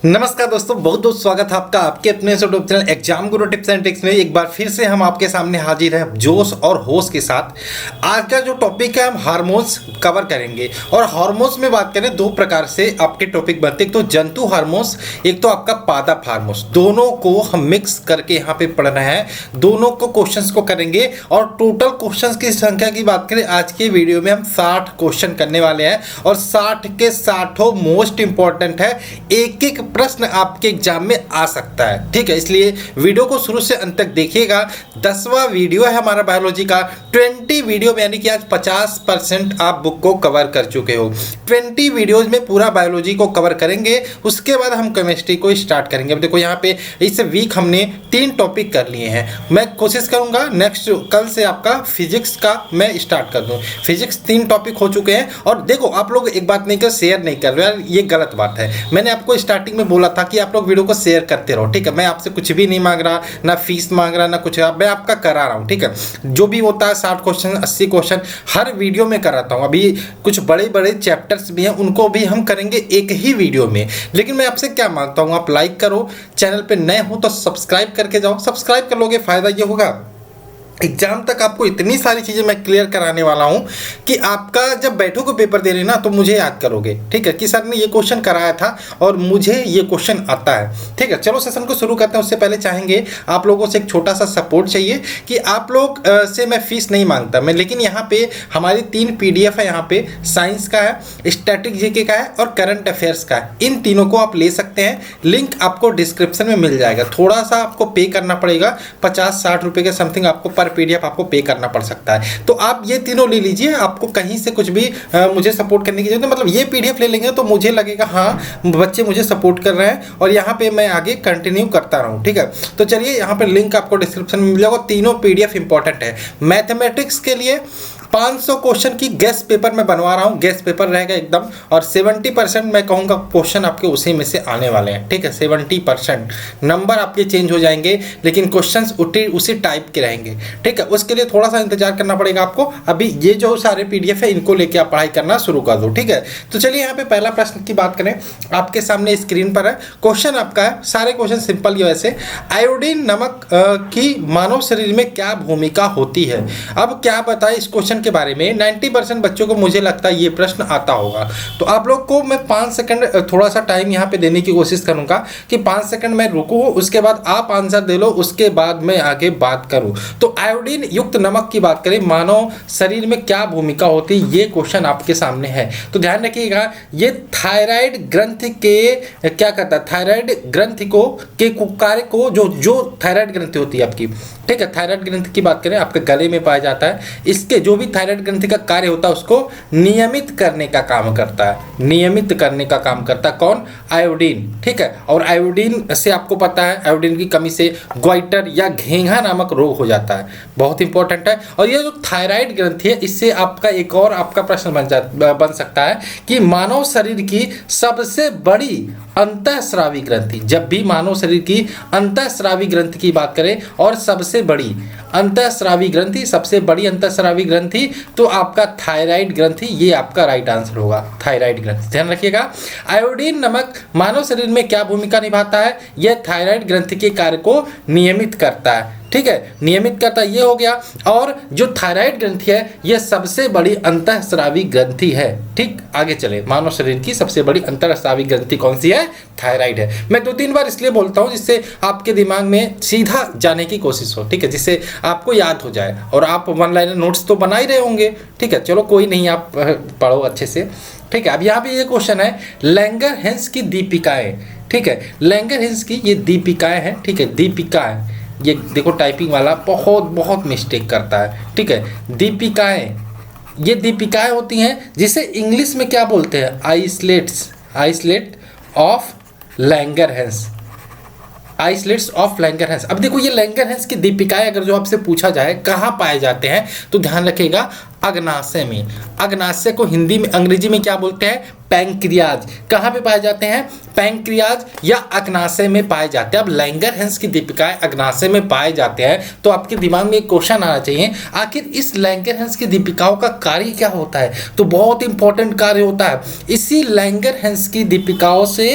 नमस्कार दोस्तों, बहुत बहुत स्वागत है आपका आपके अपने YouTube channel exam Guru tips and tricks में। एक बार फिर से हम आपके सामने हाजिर हैं जोश और होश के साथ। आज का जो टॉपिक है हम हार्मोन्स कवर करेंगे। और हार्मोन्स में बात करें दो प्रकार से आपके टॉपिक बनते हैं, एक तो जंतु हार्मोन्स, एक तो आपका पादप हार्मोन्स। दोनों को हम मिक्स करके यहाँ पे पढ़ रहे हैं, दोनों को क्वेश्चंस को करेंगे। और टोटल क्वेश्चंस की संख्या की बात करें आज के वीडियो में हम 60 क्वेश्चन करने वाले हैं और 60 के 60 मोस्ट इंपॉर्टेंट है। एक एक प्रश्न आपके एग्जाम में आ सकता है, ठीक है। इसलिए वीडियो को शुरू से अंत तक देखिएगा। 10वां वीडियो है हमारा बायोलॉजी का। 20 वीडियो में यानी कि आज 50% आप बुक को कवर कर चुके हो। 20 वीडियोज में पूरा बायोलॉजी को कवर करेंगे, उसके बाद हम केमिस्ट्री को स्टार्ट करेंगे। अब देखो यहाँ पे इस वीक हमने 3 टॉपिक कर लिए हैं। मैं कोशिश करूंगा नेक्स्ट कल से आपका फिजिक्स का मैं स्टार्ट कर दूं। फिजिक्स 3 टॉपिक हो चुके हैं। और देखो आप लोग एक बात नहीं कर शेयर नहीं कर रहे यार, ये गलत बात है। मैंने आपको स्टार्टिंग में बोला था कि आप लोग वीडियो को शेयर करते रहो, ठीक है। मैं आपसे कुछ भी नहीं मांग रहा, ना फीस मांग रहा, ना कुछ, मैं आपका करा रहा हूँ, ठीक है। जो भी होता है 60 क्वेश्चन 80 क्वेश्चन हर वीडियो में कराता हूँ। अभी कुछ बड़े बड़े चैप्टर्स भी हैं, उनको भी हम करेंगे एक ही वीडियो में। लेकिन मैं आपसे क्या मांगता हूँ, आप लाइक करो, चैनल पे नए हो तो सब्सक्राइब करके जाओ। सब्सक्राइब कर लोगे, फायदा ये होगा एग्जाम तक आपको इतनी सारी चीज़ें मैं क्लियर कराने वाला हूं कि आपका जब बैठोगे पेपर देने ना तो मुझे याद करोगे, ठीक है, कि सर ने ये क्वेश्चन कराया था और मुझे ये क्वेश्चन आता है, ठीक है। चलो सेशन को शुरू करते हैं। उससे पहले चाहेंगे आप लोगों से एक छोटा सा सपोर्ट चाहिए कि आप लोग से मैं फीस नहीं मांगता मैं, लेकिन यहाँ पे हमारी 3 PDF है। यहाँ पे साइंस का है, स्टैटिक जीके का है और करंट अफेयर्स का है। इन तीनों को आप ले सकते हैं, लिंक आपको डिस्क्रिप्शन में मिल जाएगा। थोड़ा सा आपको पे करना पड़ेगा, 50-60 रुपये के समथिंग आपको पर PDF आपको पे करना पड़ सकता है। तो आप ये तीनों ले लीजिए, आपको कहीं से कुछ भी मुझे सपोर्ट करने की जरूरत नहीं। मतलब ये PDF ले लेंगे तो मुझे लगेगा हाँ बच्चे मुझे सपोर्ट कर रहे हैं और यहाँ पे मैं आगे कंटिन्यू करता रहूँ, ठीक है। तो चलिए यहाँ पे लिंक आपको डिस्क्रिप्शन में मिल जाएगा। तीनों PDF इंपॉर्टेंट है। मैथमेटिक्स के लिए 500 क्वेश्चन की गेस्ट पेपर मैं बनवा रहा हूँ, गेस्ट पेपर रहेगा एकदम। और 70% मैं कहूँगा क्वेश्चन आपके उसी में से आने वाले हैं, ठीक है। 70% नंबर आपके चेंज हो जाएंगे, लेकिन क्वेश्चंस उसी टाइप के रहेंगे, ठीक है। उसके लिए थोड़ा सा इंतजार करना पड़ेगा आपको। अभी ये जो सारे PDF है इनको लेके आप पढ़ाई करना शुरू कर दो, ठीक है। तो चलिए यहाँ पे पहला प्रश्न की बात करें, आपके सामने स्क्रीन पर है क्वेश्चन आपका है। सारे क्वेश्चन सिंपल ही वैसे। आयोडीन नमक की मानव शरीर में क्या भूमिका होती है? अब क्या बताए इस क्वेश्चन के बारे में। 90% बच्चों को मुझे लगता है ये प्रश्न आता होगा। तो आप लोग को मैं 5 सेकंड थोड़ा सा टाइम यहाँ पे देने की कोशिश करूंगा कि 5 सेकंड मैं रुकूं, उसके बाद आप आंसर दे लो, उसके बाद मैं आगे बात करूं। तो आयोडीन युक्त नमक की बात करें, मानव शरीर में क्या भूमिका होती है, ये क्वेश्चन आपके सामने है। तो ध्यान रखिएगा, ये थायराइड ग्रंथि के क्या करता है, थायराइड ग्रंथि को के कार्य को जो थायराइड ग्रंथि होती है आपकी, ठीक है, थायराइड ग्रंथि की बात करें आपके गले में पाया जाता है। इसके जो भी थायराइड ग्रंथि का कार्य होता है उसको नियमित करने का काम करता है। नियमित करने का काम करता है कौन? आयोडीन, ठीक है। और आयोडीन से आपको पता है आयोडीन की कमी से ग्वाइटर या घेंघा नामक रोग हो जाता है, बहुत इंपॉर्टेंट है। और ये जो थायराइड ग्रंथि है, इससे आपका एक और आपका प्रश्न बन सकता है कि मानव शरीर की सबसे बड़ी अंतःस्रावी ग्रंथि, जब भी मानव शरीर की अंतःस्रावी ग्रंथि की बात करें और सबसे बड़ी अंतःस्रावी ग्रंथि, सबसे बड़ी अंतःस्रावी ग्रंथि तो आपका थायराइड ग्रंथि, ये आपका राइट आंसर होगा, थायराइड ग्रंथि। ध्यान रखिएगा, आयोडीन नमक मानव शरीर में क्या भूमिका निभाता है? यह थायराइड ग्रंथि के कार्य को नियमित करता है, ठीक है, नियमित करता ये हो गया। और जो थायराइड ग्रंथि है यह सबसे बड़ी अंतःस्रावी ग्रंथि है, ठीक। आगे चले, मानव शरीर की सबसे बड़ी अंतःस्रावी ग्रंथि कौन सी है? थायराइड है। मैं 2-3 बार इसलिए बोलता हूँ जिससे आपके दिमाग में सीधा जाने की कोशिश हो, ठीक है, जिससे आपको याद हो जाए। और आप 1 लाइनर नोट्स तो बना ही रहे होंगे, ठीक है। चलो कोई नहीं, आप पढ़ो अच्छे से, ठीक है। अब यहाँ पे ये क्वेश्चन है, लैंगरहैंस की दीपिकाएं, ठीक है, लैंगरहैंस की ये दीपिकाएं हैं, ठीक है, दीपिकाएं। ये देखो टाइपिंग वाला बहुत मिस्टेक करता है, ठीक है। दीपिकाएं, ये दीपिकाएं होती हैं जिसे इंग्लिश में क्या बोलते हैं? Islet of Langerhans, islets of Langerhans. अब देखो ये लैंगरहैंस की दीपिकाएं अगर जो आपसे पूछा जाए कहाँ पाए जाते हैं, तो ध्यान रखिएगा अग्नाशय में। अग्नाशय को हिंदी में, अंग्रेजी में क्या बोलते हैं? पैंक्रियाज। कहाँ पे पाए जाते हैं? पैंक्रियाज या अग्नाशय में पाए जाते हैं। अब लैंगरहैंस की दीपिकाएं अग्नाशय में पाए जाते हैं तो आपके दिमाग में एक क्वेश्चन आना चाहिए, आखिर इस लैंगरहैंस की दीपिकाओं का कार्य क्या होता है? तो बहुत इंपॉर्टेंट कार्य होता है। इसी लैंगरहैंस की दीपिकाओं से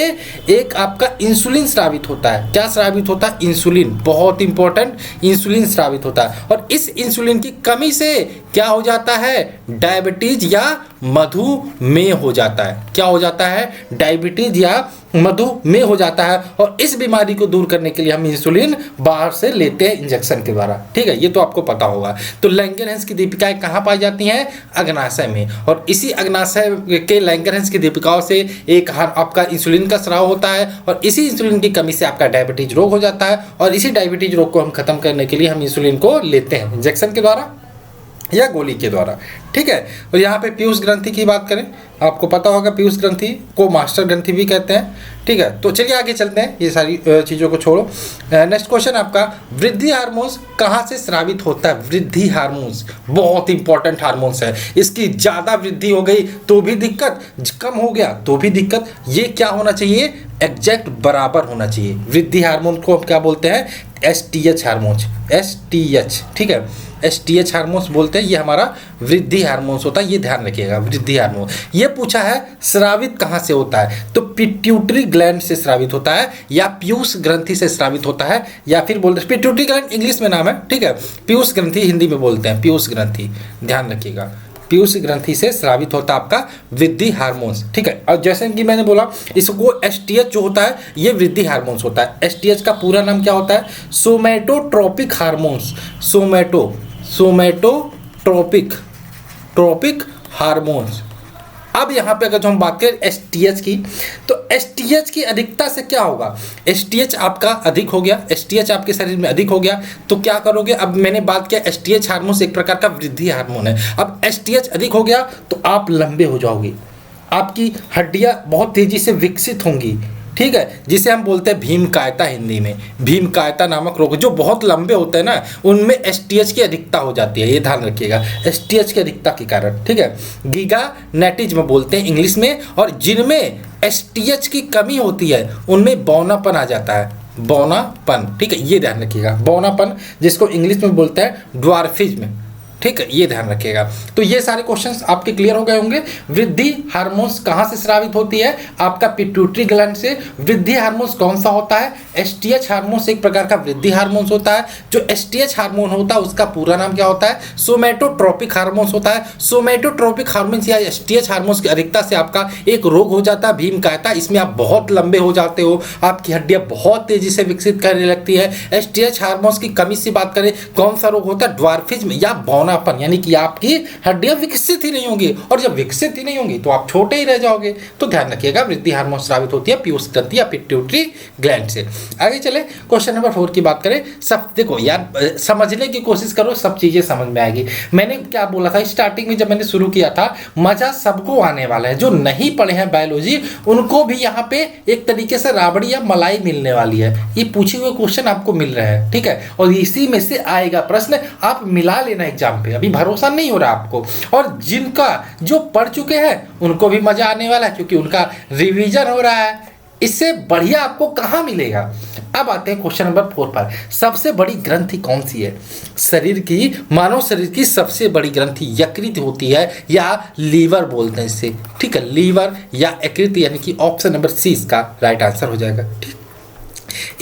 एक आपका इंसुलिन स्रावित होता है। क्या स्रावित होता है? इंसुलिन। बहुत इंपॉर्टेंट, इंसुलिन स्रावित होता है और इस इंसुलिन की कमी से क्या हो जाता है? डायबिटीज या मधुमेह हो जाता है। क्या हो जाता है? डायबिटीज या मधुमेह हो जाता है और इस बीमारी को दूर करने के लिए हम इंसुलिन बाहर से लेते हैं इंजेक्शन के द्वारा। ठीक है, ये तो आपको पता होगा। तो लैंगरहैंस की दीपिकाएं कहाँ पाई जाती हैं? अग्नाशय में। और इसी अग्नाशय के लैंगरहैंस की दीपिकाओं से एक आपका इंसुलिन का स्राव होता है और इसी इंसुलिन की कमी से आपका डायबिटीज रोग हो जाता है और इसी डायबिटीज रोग को हम खत्म करने के लिए हम इंसुलिन को लेते हैं इंजेक्शन के द्वारा या गोली के द्वारा। ठीक है, और यहाँ पे पीयूष ग्रंथि की बात करें, आपको पता होगा पीयूष ग्रंथि को मास्टर ग्रंथि भी कहते हैं। ठीक है, तो चलिए आगे चलते हैं, ये सारी चीज़ों को छोड़ो। नेक्स्ट क्वेश्चन आपका, वृद्धि हार्मोन्स कहाँ से स्रावित होता है? वृद्धि हार्मोन्स बहुत इंपॉर्टेंट हार्मोन्स है। इसकी ज़्यादा वृद्धि हो गई तो भी दिक्कत, कम हो गया तो भी दिक्कत। ये क्या होना चाहिए? एग्जैक्ट बराबर होना चाहिए। वृद्धि हार्मोन को हम क्या बोलते हैं? STH hormones, STH। ठीक है, STH हार्मोन्स बोलते हैं, ये हमारा वृद्धि हार्मोन्स होता है, ये ध्यान रखिएगा। वृद्धि हार्मोन ये पूछा है स्रावित कहाँ से होता है, तो पिट्यूटरी ग्लैंड से स्रावित होता है या पीयूष ग्रंथि से स्रावित होता है, या फिर बोलते हैं पिट्यूटरी ग्लैंड इंग्लिश में नाम है। ठीक है, पीयूष ग्रंथि हिंदी में बोलते हैं, पीयूष ग्रंथि, ध्यान रखिएगा। पीयूष ग्रंथि से स्रावित होता है आपका वृद्धि हार्मोन्स। ठीक है, और जैसे कि मैंने बोला इसको STH जो होता है ये वृद्धि हार्मोन्स होता है। STH का पूरा नाम क्या होता है? सोमैटोट्रोपिक हार्मोन्स। सोमैटोट्रोपिक हार्मोन्स। अब यहाँ पे अगर जो हम बात करें STH की, तो STH की अधिकता से क्या होगा? STH आपका अधिक हो गया, STH आपके शरीर में अधिक हो गया तो क्या करोगे? अब मैंने बात किया STH हार्मोन एक प्रकार का वृद्धि हार्मोन है। अब STH अधिक हो गया तो आप लंबे हो जाओगे, आपकी हड्डियाँ बहुत तेजी से विकसित होंगी। ठीक है, जिसे हम बोलते हैं भीमकायता, हिंदी में भीमकायता नामक रोग, जो बहुत लंबे होते हैं ना उनमें STH की अधिकता हो जाती है, ये ध्यान रखिएगा, STH की अधिकता के कारण। ठीक है, गिगानेटिज्म बोलते हैं इंग्लिश में, और जिनमें STH की कमी होती है उनमें बौनापन आ जाता है, बौनापन। ठीक है, ये ध्यान रखिएगा, बौनापन जिसको इंग्लिश में बोलते हैं ड्वार्फिज्म। ठीक है, ये ध्यान रखिएगा। तो ये सारे क्वेश्चंस आपके क्लियर हो गए होंगे। वृद्धि हार्मोन्स कहाँ से स्रावित होती है? आपका पिट्यूटरी ग्लैंड से। वृद्धि हार्मोन्स कौन सा होता है? STH हार्मोन्स एक प्रकार का वृद्धि हार्मोन्स होता है। जो STH हार्मोन होता है उसका पूरा नाम क्या होता है? सोमैटोट्रोपिक हार्मोन्स होता है। सोमैटोट्रोपिक हार्मोन्स या STH हार्मोन्स की अधिकता से आपका एक रोग हो जाता है भीमकायता। इसमें आप बहुत लंबे हो जाते हो, आपकी हड्डियां बहुत तेजी से विकसित करने लगती है। STH हार्मोन्स की कमी से बात करें, कौन सा रोग होता है? ड्वार्फिज्म या बौनापन, यानी कि आपकी हड्डियां विकसित ही नहीं होंगी, और जब विकसित ही नहीं होंगी तो आप छोटे ही रह जाओगे। तो ध्यान रखिएगा, वृद्धि हार्मोन स्रावित होती है पीयूष ग्रंथि या पिट्यूटरी ग्लैंड से। आगे चले क्वेश्चन नंबर 4 की बात करें। सब देखो यार, समझने की कोशिश करो, सब चीजें समझ में आएगी। मैंने क्या बोला था स्टार्टिंग में जब मैंने शुरू किया था, मजा सबको आने वाला है। जो नहीं पढ़े हैं बायोलॉजी उनको भी यहाँ पे एक तरीके से राबड़ी या मलाई मिलने वाली है। ये पूछे हुए क्वेश्चन आपको मिल रहे हैं। ठीक है, और इसी में से आएगा प्रश्न, आप मिला लेना एग्जाम पे, अभी भरोसा नहीं हो रहा आपको। और जिनका जो पढ़ चुके हैं उनको भी मजा आने वाला है क्योंकि उनका रिवीजन हो रहा है। इससे बढ़िया आपको कहाँ मिलेगा? अब आते हैं क्वेश्चन नंबर 4 पर। सबसे बड़ी ग्रंथि कौन सी है? शरीर की, मानव शरीर की सबसे बड़ी ग्रंथि यकृत होती है या लीवर बोलते हैं इसे। ठीक है, लीवर या यकृत, यानी कि ऑप्शन नंबर C इसका राइट आंसर हो जाएगा। ठीक,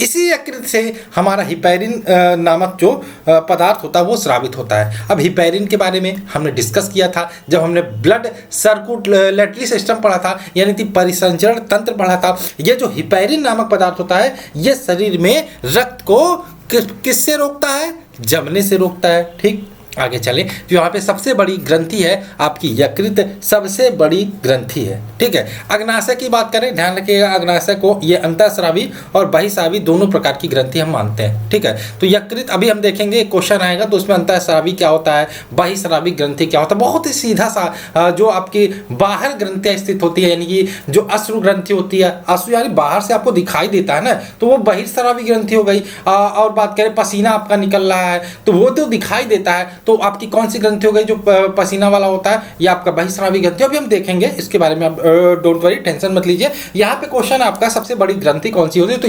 इसी यकृत से हमारा हिपैरिन नामक जो पदार्थ होता है वो स्रावित होता है। अब हिपैरिन के बारे में हमने डिस्कस किया था जब हमने ब्लड सर्कुलेटरी सिस्टम पढ़ा था, यानी कि परिसंचरण तंत्र पढ़ा था। ये जो हिपैरिन नामक पदार्थ होता है ये शरीर में रक्त को किससे रोकता है? जमने से रोकता है। ठीक, आगे चलें तो यहाँ पे सबसे बड़ी ग्रंथि है आपकी यकृत, सबसे बड़ी ग्रंथि है। ठीक है, अग्नाशय की बात करें, ध्यान रखिएगा अग्नाशय को ये अंतःस्रावी और बहिःस्रावी दोनों प्रकार की ग्रंथि हम मानते हैं। ठीक है, तो यकृत अभी हम देखेंगे, क्वेश्चन आएगा तो उसमें अंतःस्रावी क्या होता है, बहिःस्रावी ग्रंथि क्या होता है। बहुत ही सीधा सा जो आपकी बाहर ग्रंथियाँ स्थित होती है, यानी कि जो अश्रु ग्रंथि होती है, अश्रु यानी बाहर से आपको दिखाई देता है ना, तो वो बहिःस्रावी ग्रंथि हो गई। और बात करें पसीना आपका निकल रहा है तो वो तो दिखाई देता है, तो आपकी कौन सी ग्रंथि हो गई जो पसीना वाला होता है, या आपका बहिस्रावी ग्रंथि, अभी हम देखेंगे इसके बारे में, आप डोंट वरी, टेंशन मत लीजिए। यहाँ पे क्वेश्चन आपका सबसे बड़ी ग्रंथि कौन सी होती है, तो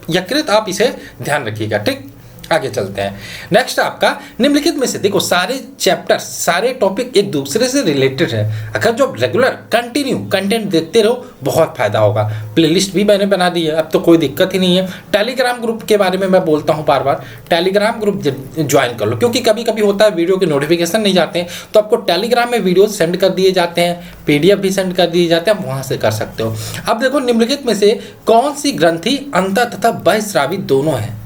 यकृत आप इसे ध्यान रखिएगा, ठीक। आगे चलते हैं। नेक्स्ट आपका निम्नलिखित में से देखो, सारे चैप्टर्स, सारे टॉपिक एक दूसरे से रिलेटेड है। अगर जो रेगुलर कंटिन्यू कंटेंट देखते रहो बहुत फायदा होगा। प्लेलिस्ट भी मैंने बना दी है, अब तो कोई दिक्कत ही नहीं है। टेलीग्राम ग्रुप के बारे में मैं बोलता हूँ बार बार, टेलीग्राम ग्रुप ज्वाइन कर लो, क्योंकि कभी कभी होता है वीडियो के नोटिफिकेशन नहीं जाते हैं, तो आपको टेलीग्राम में वीडियो सेंड कर दिए जाते हैं, PDF भी सेंड कर दिए जाते हैं, आप वहाँ से कर सकते हो। अब देखो निम्नलिखित में से कौन सी ग्रंथि अंतः तथा बहिस्रावी दोनों है,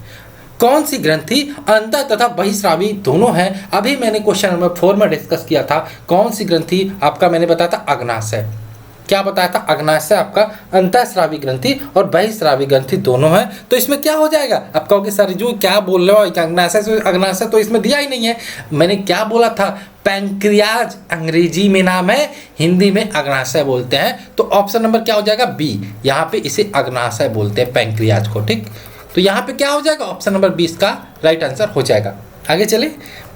कौन सी ग्रंथि अंतः तथा बहिस्रावी दोनों है। अभी मैंने क्वेश्चन नंबर 4 में डिस्कस किया था, कौन सी ग्रंथि आपका मैंने बताया था अग्नाशय, क्या बताया था, अग्नाशय आपका अंतःस्रावी ग्रंथि और बहिस्रावी ग्रंथि दोनों है। तो इसमें क्या हो जाएगा, आप कहोगे सर जो क्या बोल रहे हो, अग्नाशय तो इसमें दिया ही नहीं है। मैंने क्या बोला था, पैंक्रियाज अंग्रेजी में नाम है, हिंदी में अग्नाशय बोलते हैं। तो ऑप्शन नंबर क्या हो जाएगा, बी, यहाँ पे इसे अग्नाशय बोलते हैं पैंक्रियाज को, ठीक। तो यहाँ पे क्या हो जाएगा, ऑप्शन नंबर 20 का राइट आंसर हो जाएगा। आगे चले,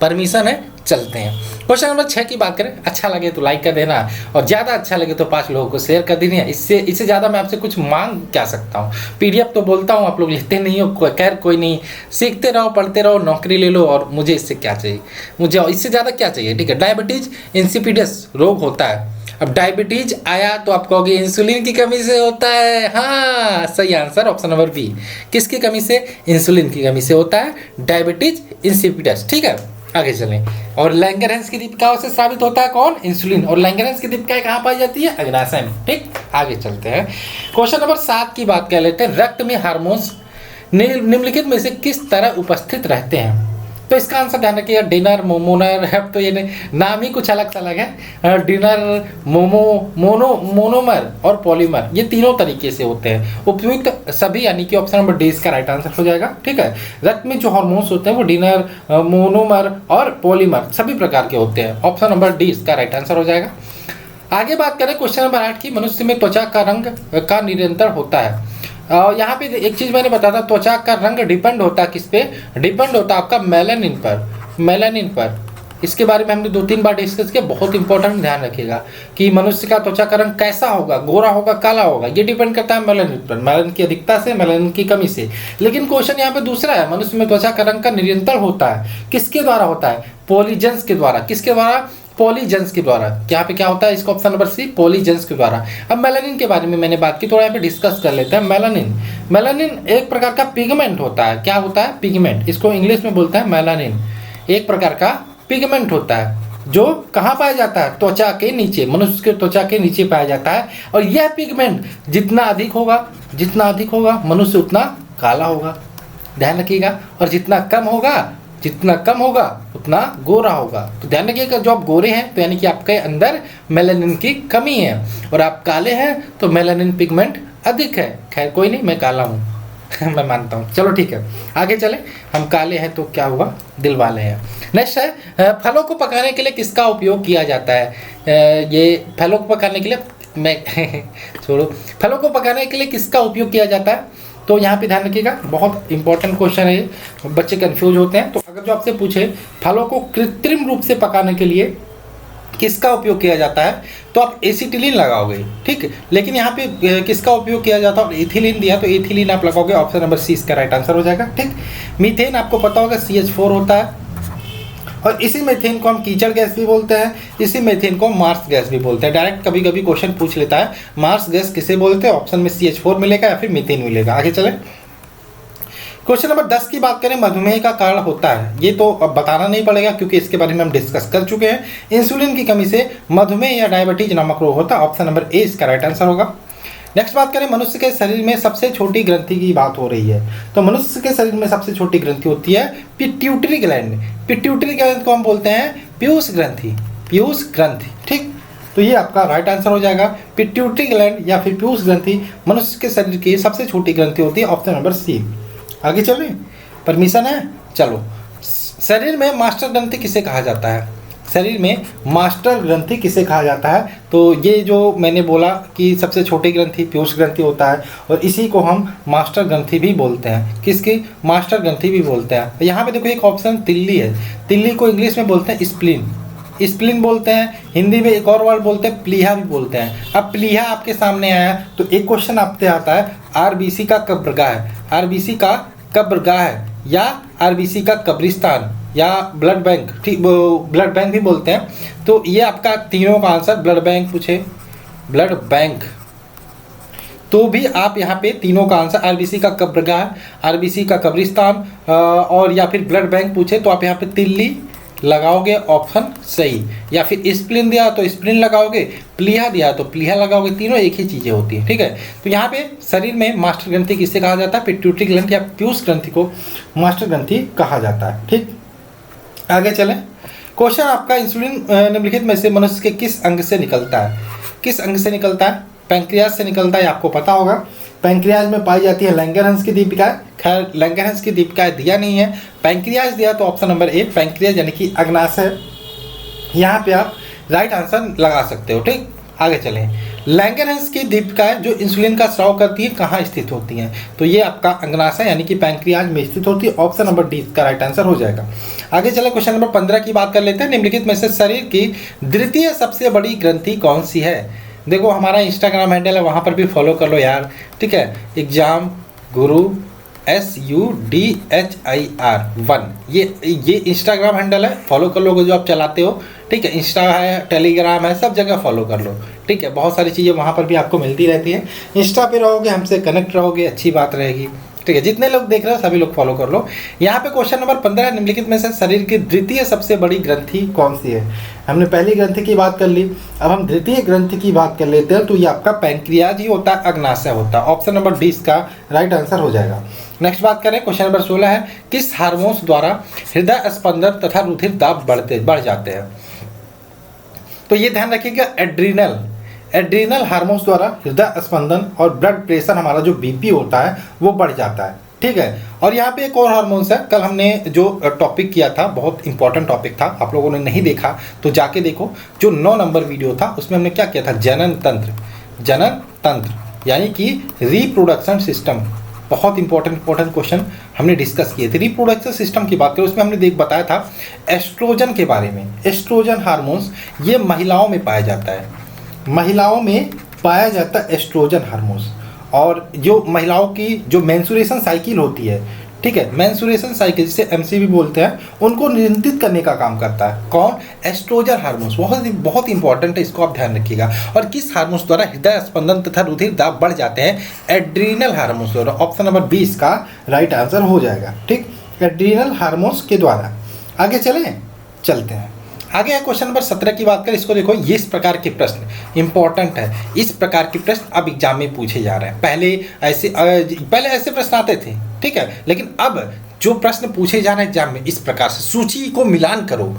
परमिशन है, चलते हैं। क्वेश्चन नंबर 6 की बात करें, अच्छा लगे तो लाइक कर देना, और ज़्यादा अच्छा लगे तो 5 लोगों को शेयर कर देना। इससे ज़्यादा मैं आपसे कुछ मांग क्या सकता हूँ। PDF तो बोलता हूँ, आप लोग लिखते नहीं हो, खैर कोई नहीं, सीखते रहो, पढ़ते रहो, नौकरी ले लो, और मुझे इससे क्या चाहिए, मुझे इससे ज़्यादा क्या चाहिए, ठीक है। डायबिटीज इंसिपिडस रोग होता है। अब डायबिटीज आया तो आप कहोगे इंसुलिन की कमी से होता है, हाँ सही आंसर ऑप्शन नंबर बी, किसकी कमी से, इंसुलिन की कमी से होता है डायबिटीज इंसिपिडस, ठीक है। आगे चलें, और लैंगरहैंस की दीपिकाओं से साबित होता है कौन, इंसुलिन, और लैंगरहैंस की दीपिकाएं कहाँ पाई जाती है, अग्नाशय में, ठीक। आगे चलते हैं, क्वेश्चन नंबर 7 की बात कर लेते हैं। रक्त में हार्मोन्स निम्नलिखित में से किस तरह उपस्थित रहते हैं, तो इसका आंसर ध्यान रखिएगा, डिनर, मोमोनर, अब तो ये नाम ही कुछ अलग अलग है, डिनर, मोनोमर और पॉलीमर, ये तीनों तरीके से होते हैं। उपयुक्त सभी, यानी कि ऑप्शन नंबर डी इसका राइट आंसर हो जाएगा, ठीक है। रक्त में जो हार्मोन्स होते हैं वो डिनर, मोनोमर और पॉलीमर सभी प्रकार के होते हैं, ऑप्शन नंबर डी इसका राइट आंसर हो जाएगा। आगे बात करें क्वेश्चन नंबर 8 की, मनुष्य में त्वचा का रंग का निरंतर होता है। यहाँ पे एक चीज़ मैंने बताया था, त्वचा का रंग डिपेंड होता है किस पे, डिपेंड होता है आपका मेलानिन पर। इसके बारे में हमने 2-3 बार डिस्कस किया, बहुत इंपॉर्टेंट, ध्यान रखिएगा कि मनुष्य का त्वचा का रंग कैसा होगा, गोरा होगा, काला होगा, ये डिपेंड करता है मेलानिन पर, मेलानिन की अधिकता से, मेलानिन की कमी से। लेकिन क्वेश्चन यहाँ पे दूसरा है, मनुष्य में त्वचा का रंग का निरंतर होता है, किसके द्वारा होता है, पॉलीजेंस के द्वारा, किसके द्वारा, पॉलीजेंस के द्वारा। यहाँ पे क्या होता है, इसका ऑप्शन नंबर सी, पॉलीजेंस के द्वारा। अब मेलानिन के बारे में मैंने बात की, थोड़ा यहाँ पे डिस्कस कर लेते हैं। मेलानिन एक प्रकार का पिगमेंट होता है, क्या होता है, पिगमेंट, इसको इंग्लिश में बोलते हैं मेलानिन, एक प्रकार का पिगमेंट होता है जो कहाँ पाया जाता है, त्वचा के नीचे, मनुष्य के त्वचा के नीचे पाया जाता है। और यह पिगमेंट जितना अधिक होगा मनुष्य उतना काला होगा, ध्यान रखिएगा, और जितना कम होगा उतना गोरा होगा। तो ध्यान रखिएगा, जो आप गोरे हैं तो यानी कि आपके अंदर मेलानिन की कमी है, और आप काले हैं तो मेलानिन पिगमेंट अधिक है। खैर कोई नहीं, मैं काला हूँ मैं मानता हूँ, चलो ठीक है। आगे चले, हम काले हैं तो क्या हुआ, दिल वाले हैं। नेक्स्ट है, फलों को पकाने के लिए किसका उपयोग किया जाता है। ये फलों को पकाने के लिए फलों को पकाने के लिए किसका उपयोग किया जाता है, तो यहाँ पे ध्यान रखिएगा, बहुत इंपॉर्टेंट क्वेश्चन है, बच्चे कंफ्यूज होते हैं। तो अगर जो आपसे पूछे फलों को कृत्रिम रूप से पकाने के लिए किसका उपयोग किया जाता है, तो आप एसिटिलीन लगाओगे, ठीक। लेकिन यहाँ पे किसका उपयोग किया जाता है, एथिलीन दिया तो एथिलीन आप लगाओगे, ऑप्शन नंबर सी इसका राइट आंसर हो जाएगा, ठीक। मीथेन आपको पता होगा CH4 होता है, और इसी मीथेन को हम कीचड़ गैस भी बोलते हैं, इसी मीथेन को मार्स गैस भी बोलते हैं। डायरेक्ट कभी कभी क्वेश्चन पूछ लेता है, मार्स गैस किसे बोलते हैं, ऑप्शन में CH4 मिलेगा या फिर मीथेन मिलेगा। आगे चले, क्वेश्चन नंबर 10 की बात करें, मधुमेह का कारण होता है, ये तो अब बताना नहीं पड़ेगा क्योंकि इसके बारे में हम डिस्कस कर चुके हैं। इंसुलिन की कमी से मधुमेह या डायबिटीज नामक रोग होता है, ऑप्शन नंबर ए इसका राइट आंसर होगा। नेक्स्ट बात करें, मनुष्य के शरीर में सबसे छोटी ग्रंथि की बात हो रही है, तो मनुष्य के शरीर में सबसे छोटी ग्रंथि होती है पिट्यूटरी ग्लैंड। पिट्यूटरी ग्लैंड को हम बोलते हैं पीयूष ग्रंथि, ठीक। तो ये आपका राइट आंसर हो जाएगा, पिट्यूटरी ग्लैंड या फिर पीयूष ग्रंथि मनुष्य के शरीर की सबसे छोटी ग्रंथि होती है, ऑप्शन नंबर सी। आगे चलें, परमिशन है, चलो। शरीर में मास्टर ग्रंथि किसे कहा जाता है, शरीर में मास्टर ग्रंथि किसे कहा जाता है? तो ये जो मैंने बोला कि सबसे छोटी ग्रंथि पीयूष ग्रंथि होता है और इसी को हम मास्टर ग्रंथि भी बोलते हैं। किसकी? मास्टर ग्रंथि भी बोलते हैं। यहाँ पे देखो एक ऑप्शन तिल्ली है। तिल्ली को इंग्लिश में बोलते हैं स्प्लीन, स्प्लीन बोलते हैं। हिंदी में एक और वर्ड बोलते हैं प्लीहा भी बोलते हैं। अब प्लीहा आपके सामने आया तो एक क्वेश्चन आपसे आता है, आरबीसी का कब्रगाह है, आरबीसी का कब्रगाह है या आरबीसी का कब्रिस्तान या ब्लड बैंक, ठीक, ब्लड बैंक भी बोलते हैं। तो ये आपका तीनों का आंसर ब्लड बैंक पूछे, ब्लड बैंक, तो भी आप यहाँ पे तीनों का आंसर आरबीसी का कब्रगाह, आरबीसी का कब्रिस्तान और या फिर ब्लड बैंक पूछे तो आप यहाँ पे तिल्ली लगाओगे, ऑप्शन सही। या फिर स्प्लिन दिया तो स्प्लिन लगाओगे, प्लीहा दिया तो प्लीहा लगाओगे, तीनों एक ही चीज़ें होती हैं, ठीक है। तो यहाँ पे शरीर में मास्टर ग्रंथि किससे कहा जाता है? पिट्यूटरी ग्रंथि या पीयूष ग्रंथि को मास्टर ग्रंथि कहा जाता है, ठीक। आगे चलें। क्वेश्चन आपका, इंसुलिन निम्नलिखित में से मनुष्य के किस अंग से निकलता है? किस अंग से निकलता है? पैंक्रियाज से निकलता है, आपको पता होगा। पैंक्रियाज में पाई जाती है लैंगरहंस की दीपिकाएं। खैर लैंगरहंस की दीपिकाएं दिया नहीं है, पैंक्रियाज दिया तो ऑप्शन नंबर ए पैंक्रियाज यानी कि अग्नाशय, यहाँ पे आप राइट आंसर लगा सकते हो, ठीक। आगे चलें। लैंगरहंस की दीपिकाएं जो इंसुलिन का स्राव करती है कहाँ स्थित होती हैं? तो ये आपका अग्नाशय यानी कि पैंक्रियाज में स्थित होती है, ऑप्शन नंबर डी का राइट आंसर हो जाएगा। आगे चले क्वेश्चन नंबर 15 की बात कर लेते हैं। निम्नलिखित में से शरीर की द्वितीय सबसे बड़ी ग्रंथि कौन सी है? देखो हमारा इंस्टाग्राम हैंडल है, वहाँ पर भी फॉलो कर लो यार, ठीक है। एग्जाम गुरु SUDHIR1 ये इंस्टाग्राम हैंडल है, फॉलो कर लोगे जो आप चलाते हो, ठीक है। इंस्टा है, टेलीग्राम है, सब जगह फॉलो कर लो, ठीक है। बहुत सारी चीज़ें वहाँ पर भी आपको मिलती रहती हैं। इंस्टा पे रहोगे, हमसे कनेक्ट रहोगे, अच्छी बात रहेगी, ठीक है। जितने लोग देख रहे हो सभी लोग फॉलो कर लो। यहाँ पे क्वेश्चन नंबर 15, निम्नलिखित में से शरीर की द्वितीय सबसे बड़ी ग्रंथि कौन सी है? हमने पहली ग्रंथि की बात कर ली, अब हम द्वितीय ग्रंथि की बात कर लेते हैं। तो ये आपका पैंक्रियाज ही होता है, अग्नाशय होता है, ऑप्शन नंबर डी इसका राइट आंसर हो जाएगा। नेक्स्ट बात करें, क्वेश्चन नंबर 16 है, किस हार्मोन्स द्वारा हृदय स्पंदन तथा रुधिर दाब बढ़ जाते हैं? तो ये ध्यान रखिएगा, एड्रीनल हार्मोन्स द्वारा हृदय स्पंदन और ब्लड प्रेशर, हमारा जो बीपी होता है वो बढ़ जाता है, ठीक है। और यहाँ पे एक और हार्मोन्स है, कल हमने जो टॉपिक किया था बहुत इंपॉर्टेंट टॉपिक था, आप लोगों ने नहीं देखा तो जाके देखो, जो 9 नंबर वीडियो था उसमें हमने क्या किया था, जनन तंत्र यानी कि रिप्रोडक्शन सिस्टम, बहुत इंपॉर्टेंट क्वेश्चन हमने डिस्कस किए थे। रिप्रोडक्शन सिस्टम की बात करें उसमें हमने बताया था एस्ट्रोजन के बारे में। एस्ट्रोजन हार्मोन्स ये महिलाओं में पाया जाता है, महिलाओं में पाया जाता है एस्ट्रोजन हार्मोन्स। और जो महिलाओं की जो मेंस्ट्रुएशन साइकिल होती है, ठीक है, मेंस्ट्रुएशन साइकिल जिसे एमसीवी बोलते हैं, उनको नियंत्रित करने का काम करता है कौन? Oestrogen hormones. बहुत इंपॉर्टेंट है, इसको आप ध्यान रखिएगा। और किस हार्मोन्स द्वारा हृदय स्पंदन तथा रुधिर दाब बढ़ जाते हैं? एड्रीनल हार्मोन्स द्वारा, ऑप्शन नंबर 20 का राइट आंसर हो जाएगा, ठीक, एड्रीनल हार्मोन्स के द्वारा। आगे चलते हैं। आगे है क्वेश्चन नंबर 17 की बात करें, इसको देखो, ये इस प्रकार के प्रश्न इंपॉर्टेंट है, इस प्रकार के प्रश्न अब एग्जाम में पूछे जा रहे हैं। पहले ऐसे प्रश्न आते थे, ठीक है, लेकिन अब जो प्रश्न पूछे जा रहे हैं एग्जाम में इस प्रकार से, सूची को मिलान करो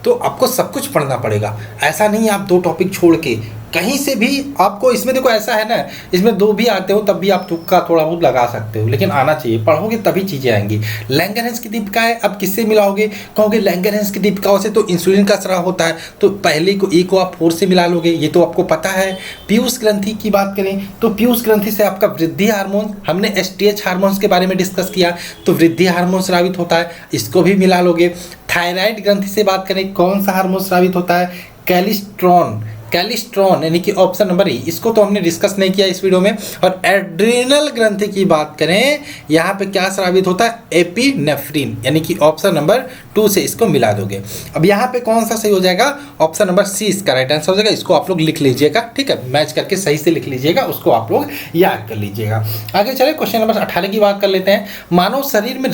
तो आपको सब कुछ पढ़ना पड़ेगा। ऐसा नहीं आप 2 टॉपिक छोड़ के कहीं से भी आपको, इसमें देखो ऐसा है ना, इसमें 2 भी आते हो तब भी आप तुक्का थोड़ा बहुत लगा सकते हो, लेकिन आना चाहिए, पढ़ोगे तभी चीज़ें आएंगी। लैंगरहंस की दीपिकाएं अब किससे मिलाओगे? कहोगे लैंगरहंस की दीपिकाओं से तो इंसुलिन का स्राव होता है, तो पहले को को आप 4 से मिला लोगे, ये तो आपको पता है। पीयूष ग्रंथि की बात करें तो पीयूष ग्रंथि से आपका वृद्धि हार्मोन, हमने STH हार्मोन्स के बारे में डिस्कस किया, तो वृद्धि हार्मोन स्रावित होता है, इसको भी मिला लोगे। थायराइड ग्रंथि से बात करें, कौन सा हार्मोन स्रावित होता है? कैलिस्ट्रॉन यानी कि ऑप्शन नंबर ई, इसको तो हमने डिस्कस नहीं किया इस वीडियो में। और एड्रिनल ग्रंथि की बात करें, यहाँ पे क्या स्रावित होता है? एपिनेफ्रिन यानी कि ऑप्शन नंबर 2 से इसको मिला दोगे। अब यहाँ पे कौन सा सही हो जाएगा? ऑप्शन नंबर सी इसका राइट आंसर हो जाएगा। इसको आप लोग लिख लीजिएगा, ठीक है, मैच करके सही से लिख लीजिएगा, उसको आप लोग याद कर लीजिएगा। आगे चले क्वेश्चन नंबर 18 की बात कर लेते हैं। मानव शरीर में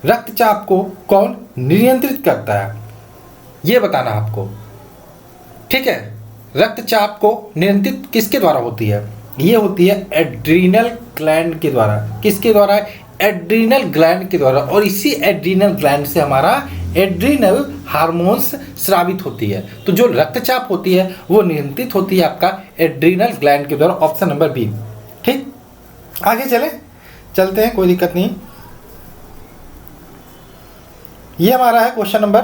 रक्तचाप को कौन नियंत्रित करता है? ये बताना आपको, ठीक है। रक्तचाप को नियंत्रित किसके द्वारा होती है? ये होती है एड्रीनल ग्लैंड के द्वारा। किसके द्वारा? एड्रीनल ग्लैंड के द्वारा। और इसी एड्रीनल ग्लैंड से हमारा एड्रीनल हार्मोन्स स्रावित होती है। तो जो रक्तचाप होती है वो नियंत्रित होती है आपका एड्रीनल ग्लैंड के द्वारा, ऑप्शन नंबर बी, ठीक। आगे चलते हैं, कोई दिक्कत नहीं। ये हमारा है क्वेश्चन नंबर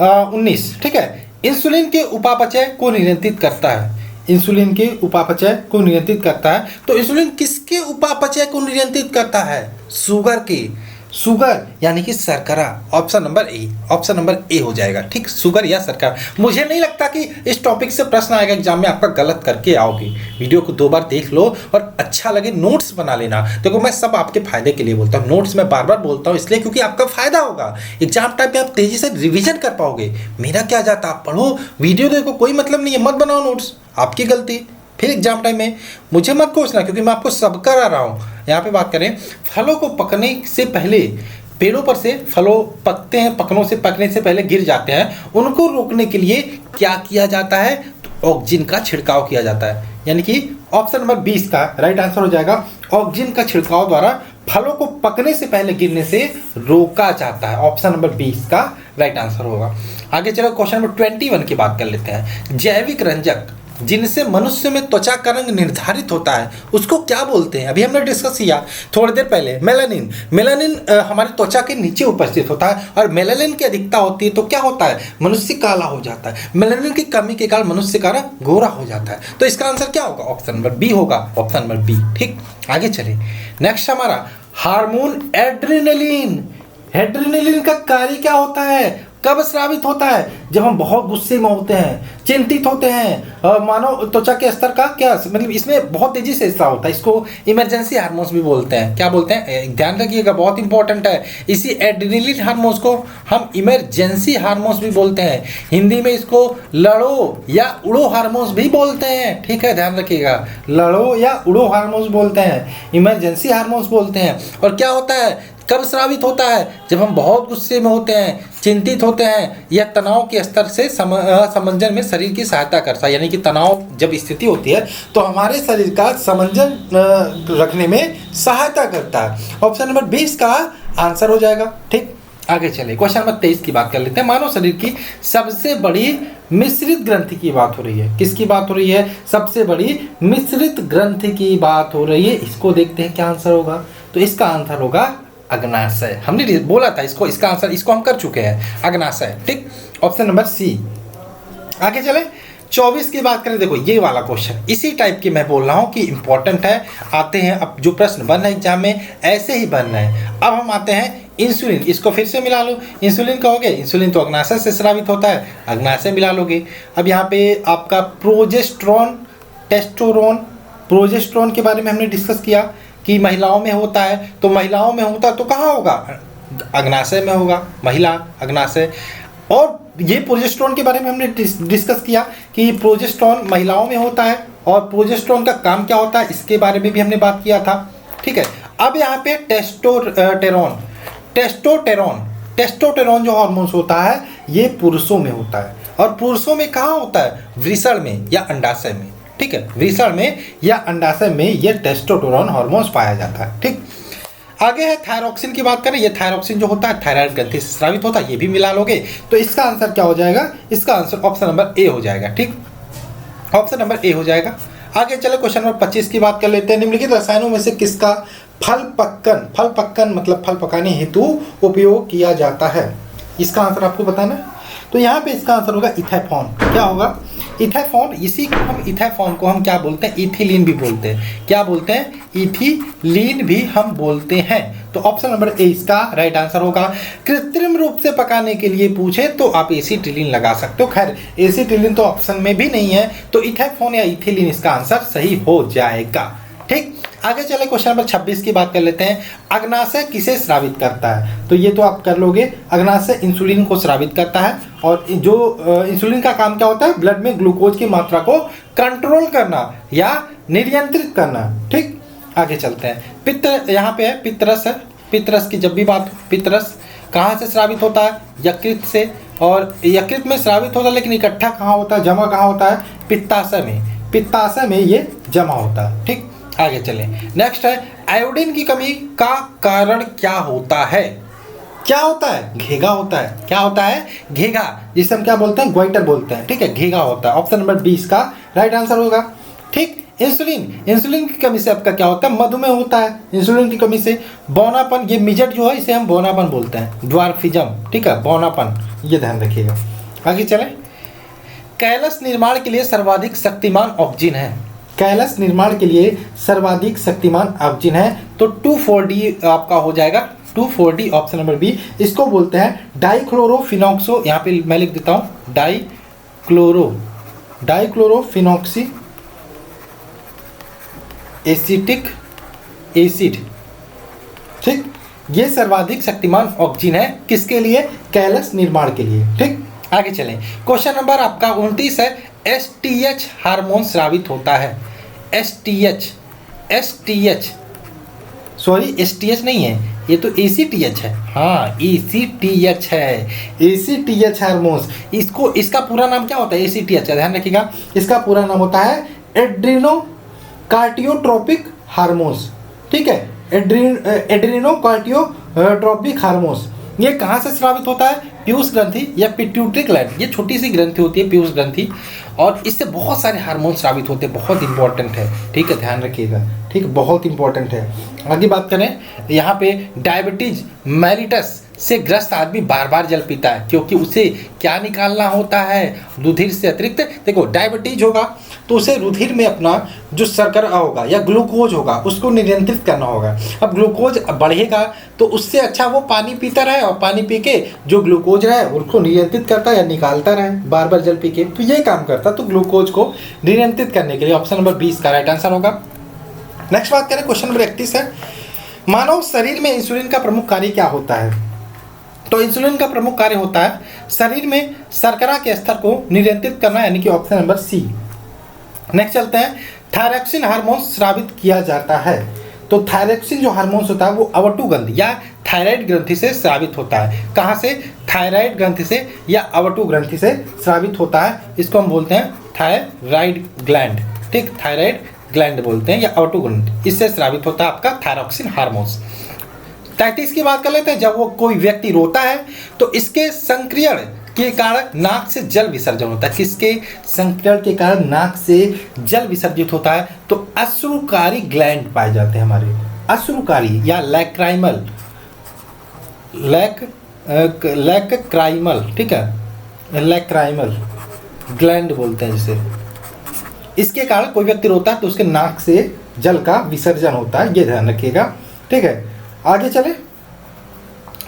19, ठीक है। इंसुलिन के उपापचय को नियंत्रित करता है। इंसुलिन के उपापचय को नियंत्रित करता है। तो इंसुलिन किसके उपापचय को नियंत्रित करता है? शुगर की। शुगर यानी कि शर्करा। ऑप्शन नंबर ए हो जाएगा, ठीक। शुगर या शर्करा। मुझे नहीं लगता कि इस टॉपिक से प्रश्न आएगा एग्जाम में, आपका गलत करके आओगे। वीडियो को 2 बार देख लो और अच्छा लगे नोट्स बना लेना। देखो मैं सब आपके फायदे के लिए बोलता हूँ, नोट्स मैं बार बार बोलता हूँ इसलिए क्योंकि आपका फायदा होगा। एग्जाम टाइम पे आप तेजी से रिविजन कर पाओगे। मेरा क्या जाता, आप पढ़ो, वीडियो देखो, कोई मतलब नहीं है, मत बनाओ नोट्स, आपकी गलती। फिर एग्जाम टाइम में मुझे मत कोसना क्योंकि मैं आपको सब करा रहा हूँ। यहाँ पे बात करें, फलों को पकने से पहले, पेड़ों पर से फलों पकते हैं, पकनों से पकने से पहले गिर जाते हैं, उनको रोकने के लिए क्या किया जाता है? तो ऑक्सीजन का छिड़काव किया जाता है। यानी कि ऑप्शन नंबर 20 का राइट आंसर हो जाएगा। ऑक्सीजन का छिड़काव द्वारा फलों को पकने से पहले गिरने से रोका जाता है। ऑप्शन नंबर 20 का राइट आंसर होगा। आगे चलो क्वेश्चन नंबर 21 की बात कर लेते हैं। जैविक रंजक जिनसे मनुष्य में त्वचा का रंग निर्धारित होता है उसको क्या बोलते हैं? अभी हमने डिस्कस किया थोड़ी देर पहले, मेलानिन। मेलानिन हमारी त्वचा के नीचे उपस्थित होता है और मेलानिन की अधिकता होती है तो क्या होता है? मनुष्य काला हो जाता है। मेलानिन की कमी के कारण मनुष्य का रंग गोरा हो जाता है। तो इसका आंसर क्या होगा? ऑप्शन नंबर बी होगा। ऑप्शन नंबर बी, ठीक। आगे चले, नेक्स्ट हमारा हार्मोन एड्रेनलिन। एड्रेनलिन का कार्य क्या होता है? कब स्रावित होता है? जब हम बहुत गुस्से में होते हैं, चिंतित होते हैं, मानव त्वचा के स्तर का क्या मतलब इसमें बहुत तेजी से स्राव होता है। इसको इमरजेंसी हार्मोन्स भी बोलते हैं। क्या बोलते हैं? ध्यान रखिएगा, बहुत इंपॉर्टेंट है। इसी एड्रेनलिन हार्मोन्स को हम इमरजेंसी हार्मोन्स भी बोलते हैं। हिंदी में इसको लड़ो या उड़ो हार्मोन्स भी बोलते हैं, ठीक है, ध्यान रखिएगा। लड़ो या उड़ो हार्मोन्स बोलते हैं, इमरजेंसी हार्मोन्स बोलते हैं। और क्या होता है, कब स्रावित होता है? जब हम बहुत गुस्से में होते हैं, चिंतित होते हैं या तनाव के स्तर से समंजन में शरीर की सहायता करता है। यानी कि तनाव जब स्थिति होती है तो हमारे शरीर का समंजन रखने में सहायता करता है। ऑप्शन नंबर 20 का आंसर हो जाएगा, ठीक। आगे चले, क्वेश्चन नंबर 23 की बात कर लेते हैं। मानव शरीर की सबसे बड़ी मिश्रित ग्रंथि की बात हो रही है। किसकी बात हो रही है? सबसे बड़ी मिश्रित ग्रंथि की बात हो रही है। इसको देखते हैं क्या आंसर होगा। तो इसका आंसर होगा अग्नाशय। हमने बोला था इसको, इसका आंसर इसको हम कर चुके हैं, अग्नाशय, ठीक। Option number C. आगे चले, 24 की बात करें। देखो ये वाला क्वेश्चन इसी टाइप की मैं बोल रहा हूँ कि इंपॉर्टेंट है। आते हैं अब जो प्रश्न बन रहे एग्जाम में ऐसे ही बन रहे हैं। अब हम आते हैं इंसुलिन। इसको फिर से मिला लो। इंसुलिन कहोगे, इंसुलिन तो अग्नाशय से स्रावित होता है, अग्नाशय मिला लोगे। अब यहाँ पे आपका प्रोजेस्टेरोन, टेस्टोस्टेरोन, प्रोजेस्टेरोन के बारे में हमने डिस्कस किया कि महिलाओं में होता है। तो महिलाओं में होता तो कहाँ होगा? अग्नाशय में होगा, महिला अग्नाशय। और ये प्रोजेस्टेरोन के बारे में हमने डिस्कस किया कि प्रोजेस्टेरोन महिलाओं में होता है और प्रोजेस्टेरोन का काम क्या होता है इसके बारे में भी हमने बात किया था, ठीक है। अब यहाँ पे टेस्टोस्टेरोन, टेस्टोस्टेरोन जो हार्मोन्स होता है ये पुरुषों में होता है। और पुरुषों में कहाँ होता है? वृषण में या अंडाशय में, ठीक है। वृषण में या अंडाशय में ये टेस्टोस्टेरोन हार्मोन्स पाया जाता है, ठीक। आगे है थायरॉक्सिन की बात करें। ये थायरॉक्सिन जो होता है थायराइड ग्रंथि से स्रावित होता है, ये भी मिला लोगे। तो इसका आंसर क्या हो जाएगा? इसका आंसर ऑप्शन नंबर ए हो जाएगा, ठीक। ऑप्शन नंबर ए हो जाएगा। आगे चले क्वेश्चन नंबर 25 की बात कर लेते हैं। निम्नलिखित रसायनों में से किसका फल पक्कन मतलब फल पकाने हेतु उपयोग किया जाता है? इसका आंसर आपको बताना है। तो यहाँ पे इसका आंसर होगा इथेफॉन। क्या होगा? इथेफॉन। इसी को हम इथेफॉन को हम क्या बोलते हैं? इथिलीन भी बोलते हैं। क्या बोलते हैं? इथिलीन भी हम बोलते हैं। तो ऑप्शन नंबर ए इसका राइट आंसर होगा। कृत्रिम रूप से पकाने के लिए पूछे तो आप एसीटिलीन लगा सकते हो। खैर एसीटिलीन तो ऑप्शन में भी नहीं है, तो इथेफॉन या इथिलीन इसका आंसर सही हो जाएगा, ठीक। आगे चले क्वेश्चन नंबर 26 की बात कर लेते हैं। अग्नाशय किसे स्रावित करता है? तो ये तो आप कर लोगे। अग्नाशय इंसुलिन को स्रावित करता है और जो इंसुलिन का काम क्या होता है? ब्लड में ग्लूकोज की मात्रा को कंट्रोल करना या नियंत्रित करना, ठीक। आगे चलते हैं। पित्त यहाँ पे है, पित्तरस है। पित्तरस की जब भी बात, पित्तरस कहाँ से स्रावित होता है? यकृत से। और यकृत में स्रावित होता है लेकिन इकट्ठा कहाँ होता है, जमा कहाँ होता है? पित्ताशय में। पित्ताशय में ये जमा होता है, ठीक। आगे चलें। नेक्स्ट है आयोडीन की कमी का कारण क्या होता है? क्या होता है? घेगा होता है। क्या होता है? घेगा, जिसे हम क्या बोलते हैं? ग्वाइटर बोलते हैं, ठीक है, घेगा होता है। ऑप्शन नंबर 20 का राइट आंसर होगा, ठीक। इंसुलिन की कमी से आपका क्या होता है? मधुमेह होता है। इंसुलिन की कमी से बौनापन, ये मिजट जो है इसे हम बौनापन बोलते हैं, ड्वार्फिज्म, ठीक है, बौनापन, ये ध्यान रखिएगा। आगे चलें। कैलस निर्माण के लिए सर्वाधिक शक्तिमान ऑक्सीजन है। कैलस निर्माण के लिए सर्वाधिक शक्तिमान ऑक्सीजन है तो 2,4-D आपका हो जाएगा, 2,4-D ऑप्शन नंबर बी। इसको बोलते हैं डाइक्लोरोफिनॉक्सो, यहाँ पे मैं लिख देता हूँ डाइक्लोरोफिनॉक्सी एसिटिक एसिड। ठीक, ये सर्वाधिक शक्तिमान ऑक्सीजन है किसके लिए? कैलस निर्माण के लिए। ठीक, आगे चलें। क्वेश्चन नंबर आपका 29 है, एसटीएच हार्मोन स्रावित होता है। एसटीएच नहीं है, ये तो एसीटीएच है। हाँ, एसीटीएच है, एसीटीएच हार्मोन्स। इसका पूरा नाम क्या होता है? एसीटीएच का ध्यान रखिएगा, इसका पूरा नाम होता है एड्रीनो कार्टियोट्रोपिक हार्मोन्स। ठीक है, एड्रीनो कार्टियोट्रोपिक हार्मोन्स। ये कहाँ से स्रावित होता है? पीयूष ग्रंथि या पिट्यूटरी ग्लैंड। ये छोटी सी ग्रंथि होती है पीयूष ग्रंथि, और इससे बहुत सारे हार्मोन स्रावित होते हैं। बहुत इंपॉर्टेंट है, ठीक है, ध्यान रखिएगा। ठीक, बहुत इंपॉर्टेंट है। आगे बात करें, यहाँ पे डायबिटीज मेलिटस से ग्रस्त आदमी बार बार जल पीता है, क्योंकि उसे क्या निकालना होता है? रुधिर से अतिरिक्त। देखो, डायबिटीज होगा तो उसे रुधिर में अपना जो शर्करा होगा या ग्लूकोज होगा उसको नियंत्रित करना होगा। अब ग्लूकोज बढ़ेगा तो उससे अच्छा वो पानी पीता रहे, और पानी पी के जो ग्लूकोज रहे उसको नियंत्रित करता या निकालता रहे बार बार जल पी के, तो ये काम करता। तो ग्लूकोज को नियंत्रित करने के लिए ऑप्शन नंबर 20 का राइट आंसर होगा। नेक्स्ट बात करें, क्वेश्चन नंबर 31 है, मानव शरीर में इंसुलिन का प्रमुख कार्य क्या होता है? तो इंसुलिन का प्रमुख कार्य होता है शरीर में शर्करा के स्तर को नियंत्रित करना, यानी कि ऑप्शन नंबर सी। नेक्स्ट चलते हैं, थायरॉक्सिन हार्मोन स्रावित किया जाता है। तो थायरॉक्सिन जो हार्मोन्स होता है वो अवटु ग्रंथि या थायराइड ग्रंथि से स्रावित होता है। कहाँ से? थायराइड ग्रंथि से या अवटु ग्रंथि से स्रावित होता है। इसको हम बोलते हैं थायराइड ग्लैंड। ठीक, थायराइड ग्लैंड बोलते हैं या अवटु ग्रंथि, इससे स्रावित होता है आपका थायरॉक्सिन हार्मोन्स। 33 की बात कर लेते हैं। जब वो कोई व्यक्ति रोता है तो इसके संक्रियण के कारण नाक से जल विसर्जन होता है। किसके संक्रियण के कारण नाक से जल विसर्जित होता है? तो अश्रुकारी ग्लैंड पाए जाते हैं हमारे, अश्रुकारी या लैक्राइमल, लैक्राइमल। ठीक है, लैक्राइमल ग्लैंड बोलते हैं जिसे। इसके कारण कोई व्यक्ति रोता है तो उसके नाक से जल का विसर्जन होता है, ये ध्यान रखिएगा। ठीक है, आगे चले।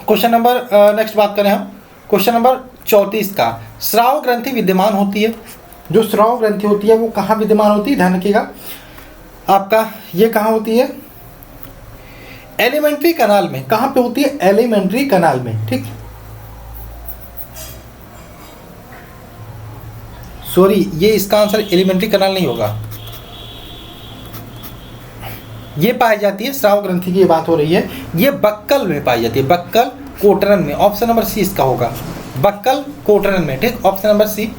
क्वेश्चन नंबर नेक्स्ट बात करें हम, क्वेश्चन नंबर 34 का, स्राव ग्रंथि विद्यमान होती है। जो स्राव ग्रंथि होती है वो कहाँ विद्यमान होती है? ध्यान रखिएगा, आपका ये कहाँ होती है? एलिमेंट्री कनाल में। कहाँ पे होती है? एलिमेंट्री कनाल में। ठीक, सॉरी, ये इसका आंसर एलिमेंट्री कनाल नहीं होगा। ये पाई जाती है, स्राव ग्रंथि की बात हो रही है, ये बक्कल में पाई जाती है, बक्कल कोटरन में। ऑप्शन नंबर सी इसका होगा, बक्कल कोटरन में। ठीक, ऑप्शन नंबर सी।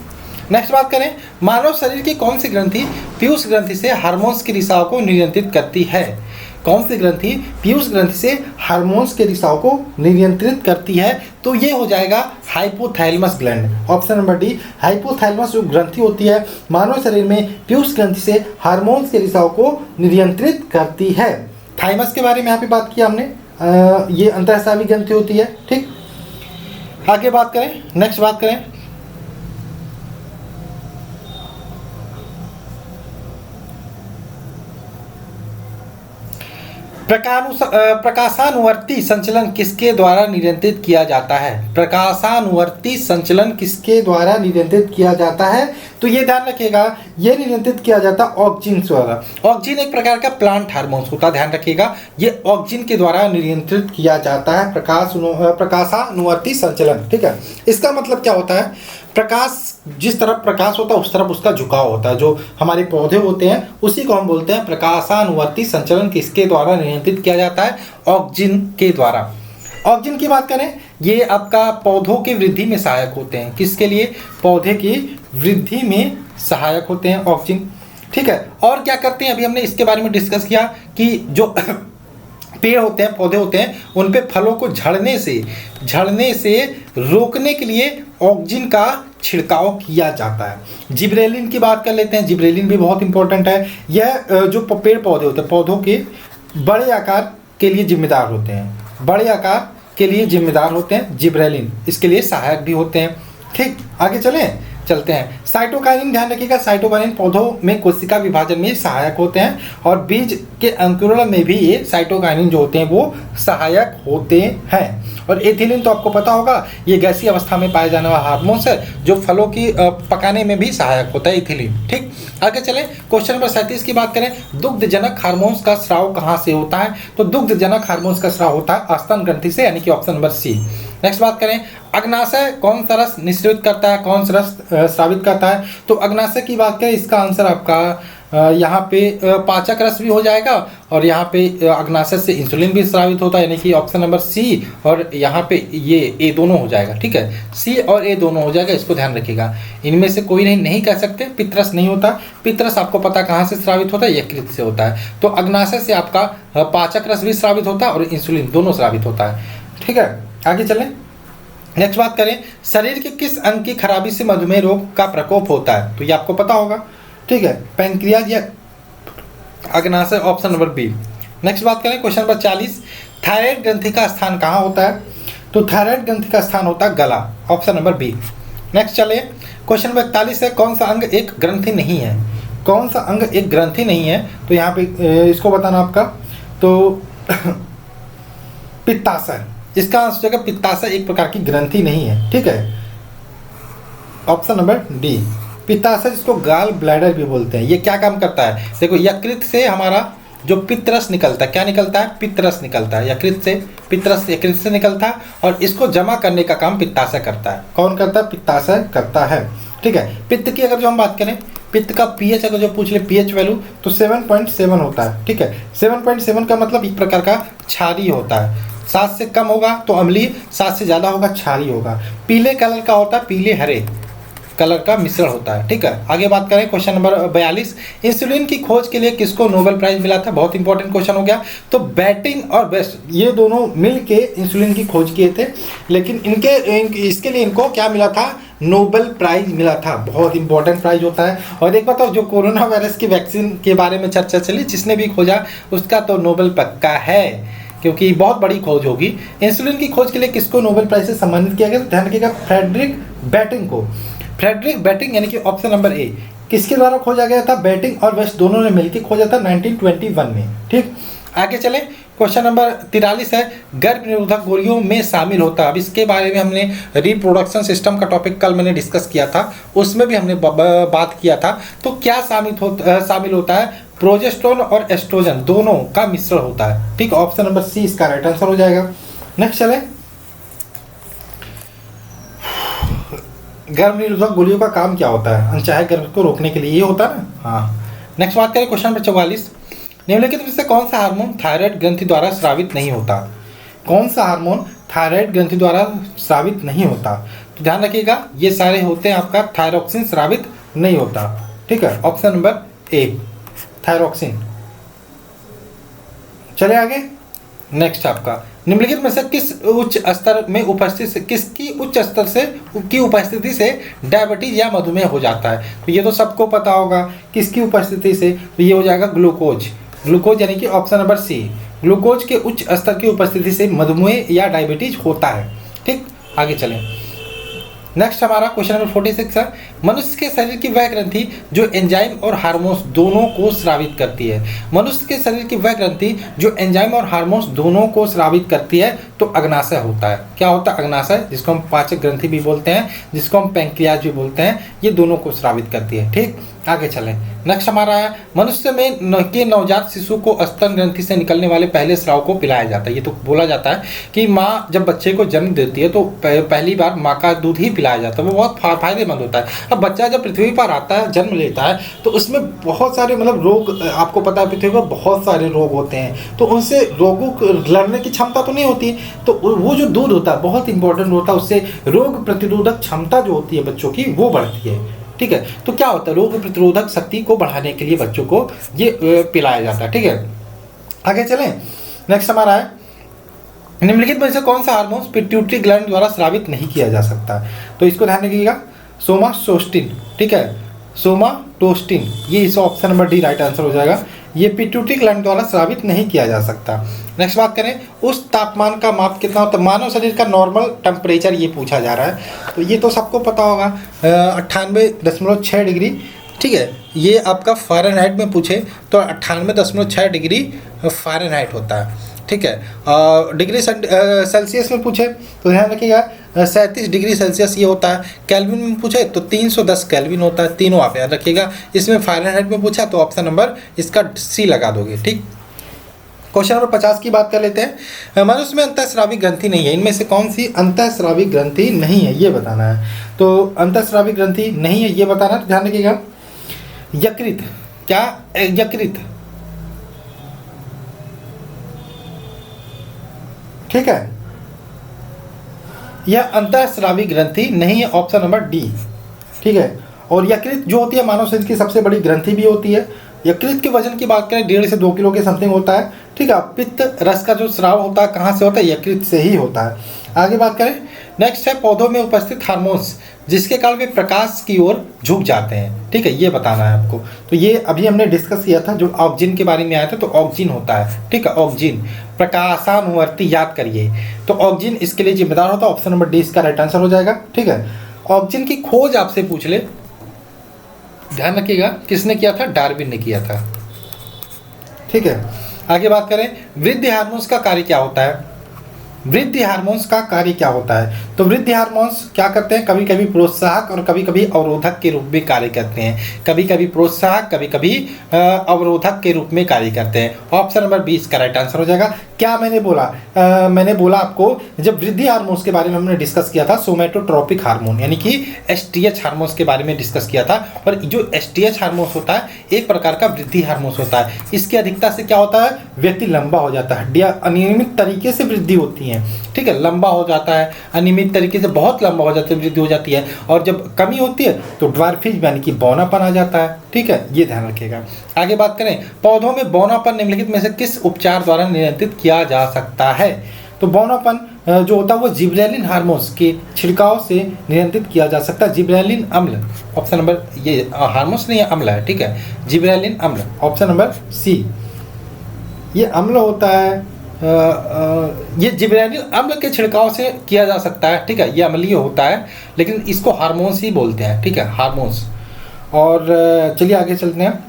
नेक्स्ट बात करें, मानव शरीर की कौन सी ग्रंथि पीयूष ग्रंथि से हार्मोन्स की रिसाव को नियंत्रित करती है? कौन सी ग्रंथि पीयूष ग्रंथि से हार्मोन्स के रिसाव को नियंत्रित करती है? तो ये हो जाएगा hypothalamus gland. Option number D, hypothalamus जो ग्रंथि होती है मानव शरीर में पीयूष ग्रंथि से हार्मोन्स के रिसाव को नियंत्रित करती है। थाइमस के बारे में यहाँ पे बात की हमने, ये अंतःस्रावी ग्रंथि होती है। ठीक, आगे बात करें, नेक्स्ट बात करें, प्रकाशानुवर्ती संचलन किसके द्वारा नियंत्रित किया जाता है? प्रकाशानुवर्ती संचलन किसके द्वारा नियंत्रित किया जाता है? तो ये ध्यान रखिएगा, ये नियंत्रित किया जाता है ऑक्सीजन द्वारा। ऑक्सीजन एक प्रकार का प्लांट हार्मोन होता है, ध्यान रखिएगा, ये ऑक्सीजन के द्वारा नियंत्रित किया जाता है प्रकाशानुवर्ती संचलन। ठीक है, इसका मतलब क्या होता है? प्रकाश, जिस तरफ प्रकाश होता है उस तरफ उसका झुकाव होता है। जो हमारे पौधे होते हैं उसी को हम बोलते हैं प्रकाशानुवर्ती संचलन। किसके द्वारा नियंत्रित किया जाता है? ऑक्सीजन के द्वारा। ऑक्सीजन की बात करें, ये आपका पौधों की वृद्धि में सहायक होते हैं। किसके लिए? पौधे की वृद्धि में सहायक होते हैं ऑक्सीजन। ठीक है, और क्या करते हैं? अभी हमने इसके बारे में डिस्कस किया कि जो पेड़ होते हैं, पौधे होते हैं, उन पे फलों को झड़ने से रोकने के लिए ऑक्सीजन का छिड़काव किया जाता है। जिब्रेलिन की बात कर लेते हैं, जिब्रेलिन भी बहुत इंपॉर्टेंट है। यह जो पेड़ पौधे होते हैं, पौधों के बड़े आकार के लिए जिम्मेदार होते हैं, बड़े आकार के लिए जिम्मेदार होते हैं जिब्रेलिन, इसके लिए सहायक भी होते हैं। ठीक, आगे चलते हैं। साइटोकाइनिन ध्यान रखिएगा, साइटोकाइनिन पौधों में कोशिका विभाजन में सहायक होते हैं और बीज के अंकुरण में भी ये साइटोकाइनिन जो होते हैं वो सहायक होते हैं। और एथिलीन तो आपको पता होगा, ये गैसीय अवस्था में पाए जाने वाला हार्मोन्स है जो फलों की पकाने में भी सहायक होता है एथिलीन। ठीक, आगे चलें, क्वेश्चन नंबर 37 की बात करें। दुग्धजनक हार्मोन्स का स्राव कहाँ से होता है? तो दुग्धजनक हार्मोन्स का स्राव होता है स्तन ग्रंथि से, यानी कि ऑप्शन नंबर सी। नेक्स्ट बात करें, अग्नाशय कौन सा रस निश्रित करता है, कौन सा रस स्रावित करता है? तो अग्नाशय की बात करें, इसका आंसर आपका यहाँ पे पाचक रस भी हो जाएगा और यहाँ पे अग्नाशय से इंसुलिन भी स्रावित होता है, यानी कि ऑप्शन नंबर सी। और यहाँ पे ये ए दोनों हो जाएगा। ठीक है, सी और ए दोनों हो जाएगा, इसको ध्यान रखिएगा। इनमें से कोई नहीं कह सकते। पित्तरस नहीं होता, पित्तरस आपको पता कहाँ से स्रावित होता है, यकृत से होता है। तो अग्नाशय से आपका पाचक रस भी स्रावित होता है और इंसुलिन दोनों स्रावित होता है। ठीक है, आगे चलें। नेक्स्ट बात करें, शरीर के किस अंग की खराबी से मधुमेह रोग का प्रकोप होता है? तो ये आपको पता होगा। ठीक है, पैंक्रियाज या अग्नाशय, ऑप्शन नंबर बी। नेक्स्ट बात करें, क्वेश्चन नंबर 40, थायराइड ग्रंथि का स्थान कहाँ होता है? तो थायराइड ग्रंथि का स्थान होता है गला, ऑप्शन नंबर बी। नेक्स्ट चलिए, क्वेश्चन नंबर 41 है, कौन सा अंग एक ग्रंथि नहीं है? कौन सा अंग एक ग्रंथि नहीं है? तो यहाँ पे इसको बताना आपका, तो पित्ताशय, इसका आंसर जगह पित्ताशय एक प्रकार की ग्रंथि नहीं है। ठीक है, ऑप्शन नंबर डी। पित्ताशय जिसको गाल ब्लैडर भी बोलते हैं, ये क्या काम करता है? देखो, यकृत से हमारा जो पित्तरस निकलता है, क्या निकलता है? पित्तरस निकलता है यकृत से, पित्तरस यकृत से निकलता है और इसको जमा करने का काम पित्ताशय करता है। कौन करता है? पित्ताशय करता है। ठीक है, पित्त की अगर जो हम बात करें, पित्त का पीएच अगर जो पूछ ले, पीएच वैल्यू, तो 7.7 होता है। ठीक है, 7.7 का मतलब एक प्रकार का क्षारीय होता है। 7 से कम होगा तो अम्लीय, 7 से ज़्यादा होगा क्षारीय होगा। पीले कलर का होता है, पीले हरे कलर का मिश्रण होता है। ठीक है, आगे बात करें, क्वेश्चन नंबर 42, इंसुलिन की खोज के लिए किसको नोबेल प्राइज मिला था? बहुत इंपॉर्टेंट क्वेश्चन हो गया। तो बैटिंग और बेस्ट, ये दोनों मिल के इंसुलिन की खोज किए थे, लेकिन इसके लिए इनको क्या मिला था? नोबेल प्राइज मिला था। बहुत इंपॉर्टेंट प्राइज होता है। और एक बताओ, जो कोरोना वायरस की वैक्सीन के बारे में चर्चा चली, जिसने भी खोजा उसका तो नोबेल पक्का है, क्योंकि बहुत बड़ी खोज होगी। इंसुलिन की खोज के लिए किसको नोबेल प्राइज से सम्मानित किया गया? ध्यान रखिएगा, फ्रेडरिक बैटिंग को। फ्रेडरिक बैटिंग यानी कि ऑप्शन नंबर ए, किसके द्वारा खोजा गया था? बैटिंग और वेस्ट दोनों ने मिलकर खोजा था 1921 में। ठीक, आगे चले, क्वेश्चन नंबर 43 है, गर्भ निरोधक गोलियों में शामिल होता है। अब इसके बारे में हमने रिप्रोडक्शन सिस्टम का टॉपिक कल मैंने डिस्कस किया था, उसमें भी हमने बात किया था। तो क्या शामिल होता है? प्रोजेस्टेरोन और एस्ट्रोजन दोनों का मिश्रण होता है। ठीक, ऑप्शन नंबर सी इसका राइट आंसर हो जाएगा। नेक्स्ट चले, गर्भ निरोधक गोलियों का काम क्या होता है? अनचाहे गर्भ को रोकने के लिए ये होता है ना। हाँ, नेक्स्ट बात करें, क्वेश्चन नंबर 44, निम्नलिखित में से कौन सा हार्मोन थायराइड ग्रंथि द्वारा स्रावित नहीं होता? कौन सा हार्मोन थायराइड ग्रंथि द्वारा स्रावित नहीं होता? तो ध्यान रखिएगा, ये सारे होते हैं आपका, थायरोक्सिन स्रावित नहीं होता। ठीक है, ऑप्शन नंबर ए, थायरोक्सिन। चले आगे, नेक्स्ट आपका, निम्नलिखित में से किस उच्च स्तर में उपस्थित, किसकी उच्च स्तर से की उपस्थिति से डायबिटीज या मधुमेह हो जाता है? तो ये तो सबको पता होगा, किसकी उपस्थिति से? तो ये हो जाएगा ग्लूकोज। ग्लूकोज यानी कि ऑप्शन नंबर सी, ग्लूकोज के उच्च स्तर की उपस्थिति से मधुमेह या डायबिटीज होता है। ठीक, आगे चलें। नेक्स्ट हमारा क्वेश्चन नंबर 46 है, मनुष्य के शरीर की वह ग्रंथि जो एंजाइम और हार्मोन्स दोनों को स्रावित करती है। मनुष्य के शरीर की वह ग्रंथि जो एंजाइम और हार्मोन्स दोनों को स्रावित करती है, तो अग्नाशय होता है। क्या होता है? अग्नाशय, जिसको हम पाचक ग्रंथि भी बोलते हैं, जिसको हम पैंक्रियाज भी बोलते हैं, ये दोनों को स्रावित करती है। ठीक, आगे चलें। नेक्स्ट हमारा है, मनुष्य में के नवजात शिशु को स्तन ग्रंथि से निकलने वाले पहले स्राव को पिलाया जाता है। ये तो बोला जाता है कि माँ जब बच्चे को जन्म देती है तो पहली बार माँ का दूध ही पिलाया जाता है, वो बहुत फायदेमंद होता है। अब बच्चा जब पृथ्वी पर आता है, जन्म लेता है, तो उसमें बहुत सारे मतलब रोग, आपको पता है पृथ्वी पर बहुत सारे रोग होते हैं, तो उनसे रोगों को लड़ने की क्षमता तो नहीं होती। तो वो जो दूध होता है बहुत इंपॉर्टेंट होता है, उससे रोग प्रतिरोधक क्षमता जो होती है बच्चों की वो बढ़ती है। ठीक है, तो क्या होता है? रोग प्रतिरोधक शक्ति को बढ़ाने के लिए बच्चों को ये पिलाया जाता है। ठीक है, आगे चलें। नेक्स्ट हमारा है, निम्नलिखित में से कौन सा हार्मोन पिट्यूटरी ग्लैंड द्वारा स्रावित नहीं किया जा सकता? तो इसको ध्यान रखिएगा, सोमाटोस्टिन। ठीक है, सोमाटोस्टिन, ये इस option number D right answer हो जाएगा। ये पिट्यूटरी ग्लैंड द्वारा स्रावित नहीं किया जा सकता। नेक्स्ट बात करें, उस तापमान का माप कितना होता है? मानव शरीर का नॉर्मल टेम्परेचर ये पूछा जा रहा है, तो ये तो सबको पता होगा 98.6 डिग्री। ठीक है, ये आपका फ़ारेनहाइट में पूछे तो 98.6 डिग्री फ़ारेनहाइट होता है। ठीक है, डिग्री सेल्सियस में पूछे तो ध्यान रखिएगा 37 डिग्री सेल्सियस ये होता है। केल्विन में पूछे तो 310 केल्विन होता है। तीनों आप याद रखिएगा। इसमें फ़ारेनहाइट में पूछा तो ऑप्शन नंबर इसका सी लगा दोगे। ठीक, क्वेश्चन नंबर 50 की बात कर लेते हैं। मनुष्य में अंतःस्रावी ग्रंथि नहीं है, इनमें से कौन सी अंतःस्रावी ग्रंथि नहीं है ये बताना है। तो अंतःस्रावी ग्रंथि नहीं है ये बताना, तो ध्यान रखिएगा यकृत। क्या? यकृत। ठीक है, यह अंतःस्रावी ग्रंथि नहीं है, ऑप्शन नंबर डी। ठीक है, और यकृत जो होती है मानव शरीर की सबसे बड़ी ग्रंथि भी होती है। यकृत के वजन की बात करें 1.5 से 2 किलो के समथिंग होता है। ठीक है, पित्त रस का जो स्राव होता है कहाँ से होता है? यकृत से ही होता है। आगे बात करें, नेक्स्ट है पौधों में उपस्थित हार्मोन्स जिसके कारण वे प्रकाश की ओर झुक जाते हैं। ठीक है, ये बताना है आपको। तो ये अभी हमने डिस्कस किया था, जो ऑक्जिन के बारे में आया था, तो ऑक्जिन होता है। ठीक है, ऑक्जिन प्रकाशानुवर्ती, याद करिए। तो ऑक्जिन इसके लिए जिम्मेदार होता है, ऑप्शन नंबर डी इसका राइट आंसर हो जाएगा। ठीक है, ऑक्जिन की खोज आपसे पूछ ले, ध्यान रखिएगा किसने किया था? डार्विन ने किया था। ठीक है, आगे बात करें, वृद्धि हार्मोन्स का कार्य क्या होता है? वृद्धि हार्मोन्स का कार्य क्या होता है? तो वृद्धि हार्मोन्स क्या करते हैं? कभी कभी प्रोत्साहक और कभी कभी अवरोधक के रूप में कार्य करते हैं। कभी कभी प्रोत्साहक, कभी कभी अवरोधक के रूप में कार्य करते हैं। ऑप्शन नंबर 20 का राइट आंसर हो जाएगा। क्या मैंने बोला? मैंने बोला आपको, जब वृद्धि हार्मोन्स के बारे में हमने डिस्कस किया था, सोमेटोट्रोपिक हार्मोन यानी कि एसटीएच हार्मोन्स के बारे में डिस्कस किया था। और जो एसटीएच हार्मोन्स होता है एक प्रकार का वृद्धि हार्मोन्स होता है। इसकी अधिकता से क्या होता है? व्यक्ति लंबा हो जाता है, हड्डियां अनियमित तरीके से वृद्धि होती हैं। ठीक है, लंबा हो जाता है, अनियमित तरीके से बहुत लंबा हो जाता है, वृद्धि हो जाती है। और जब कमी होती है तो ड्वार्फिज्म यानी कि बौनापन आ जाता है। ठीक है, ये ध्यान रखिएगा। आगे बात करें, पौधों में बौनापन निम्नलिखित में से किस उपचार द्वारा नियंत्रित किया जा सकता है? तो बौनापन जो होता है वो जिब्रेलिन हार्मोन्स के छिड़काव से नियंत्रित किया जा सकता है। जिब्रेलिन अम्ल, ऑप्शन नंबर, ये हार्मोन्स नहीं है, अम्ल है। ठीक है, जिब्रेलिन अम्ल, ऑप्शन नंबर सी। ये अम्ल होता है, ये जिब्रेलिन अम्ल के छिड़काव से किया जा सकता है। ठीक है, ये अम्लीय होता है लेकिन इसको हार्मोन्स ही बोलते हैं। ठीक है, हार्मोन्स। और चलिए आगे चलते हैं।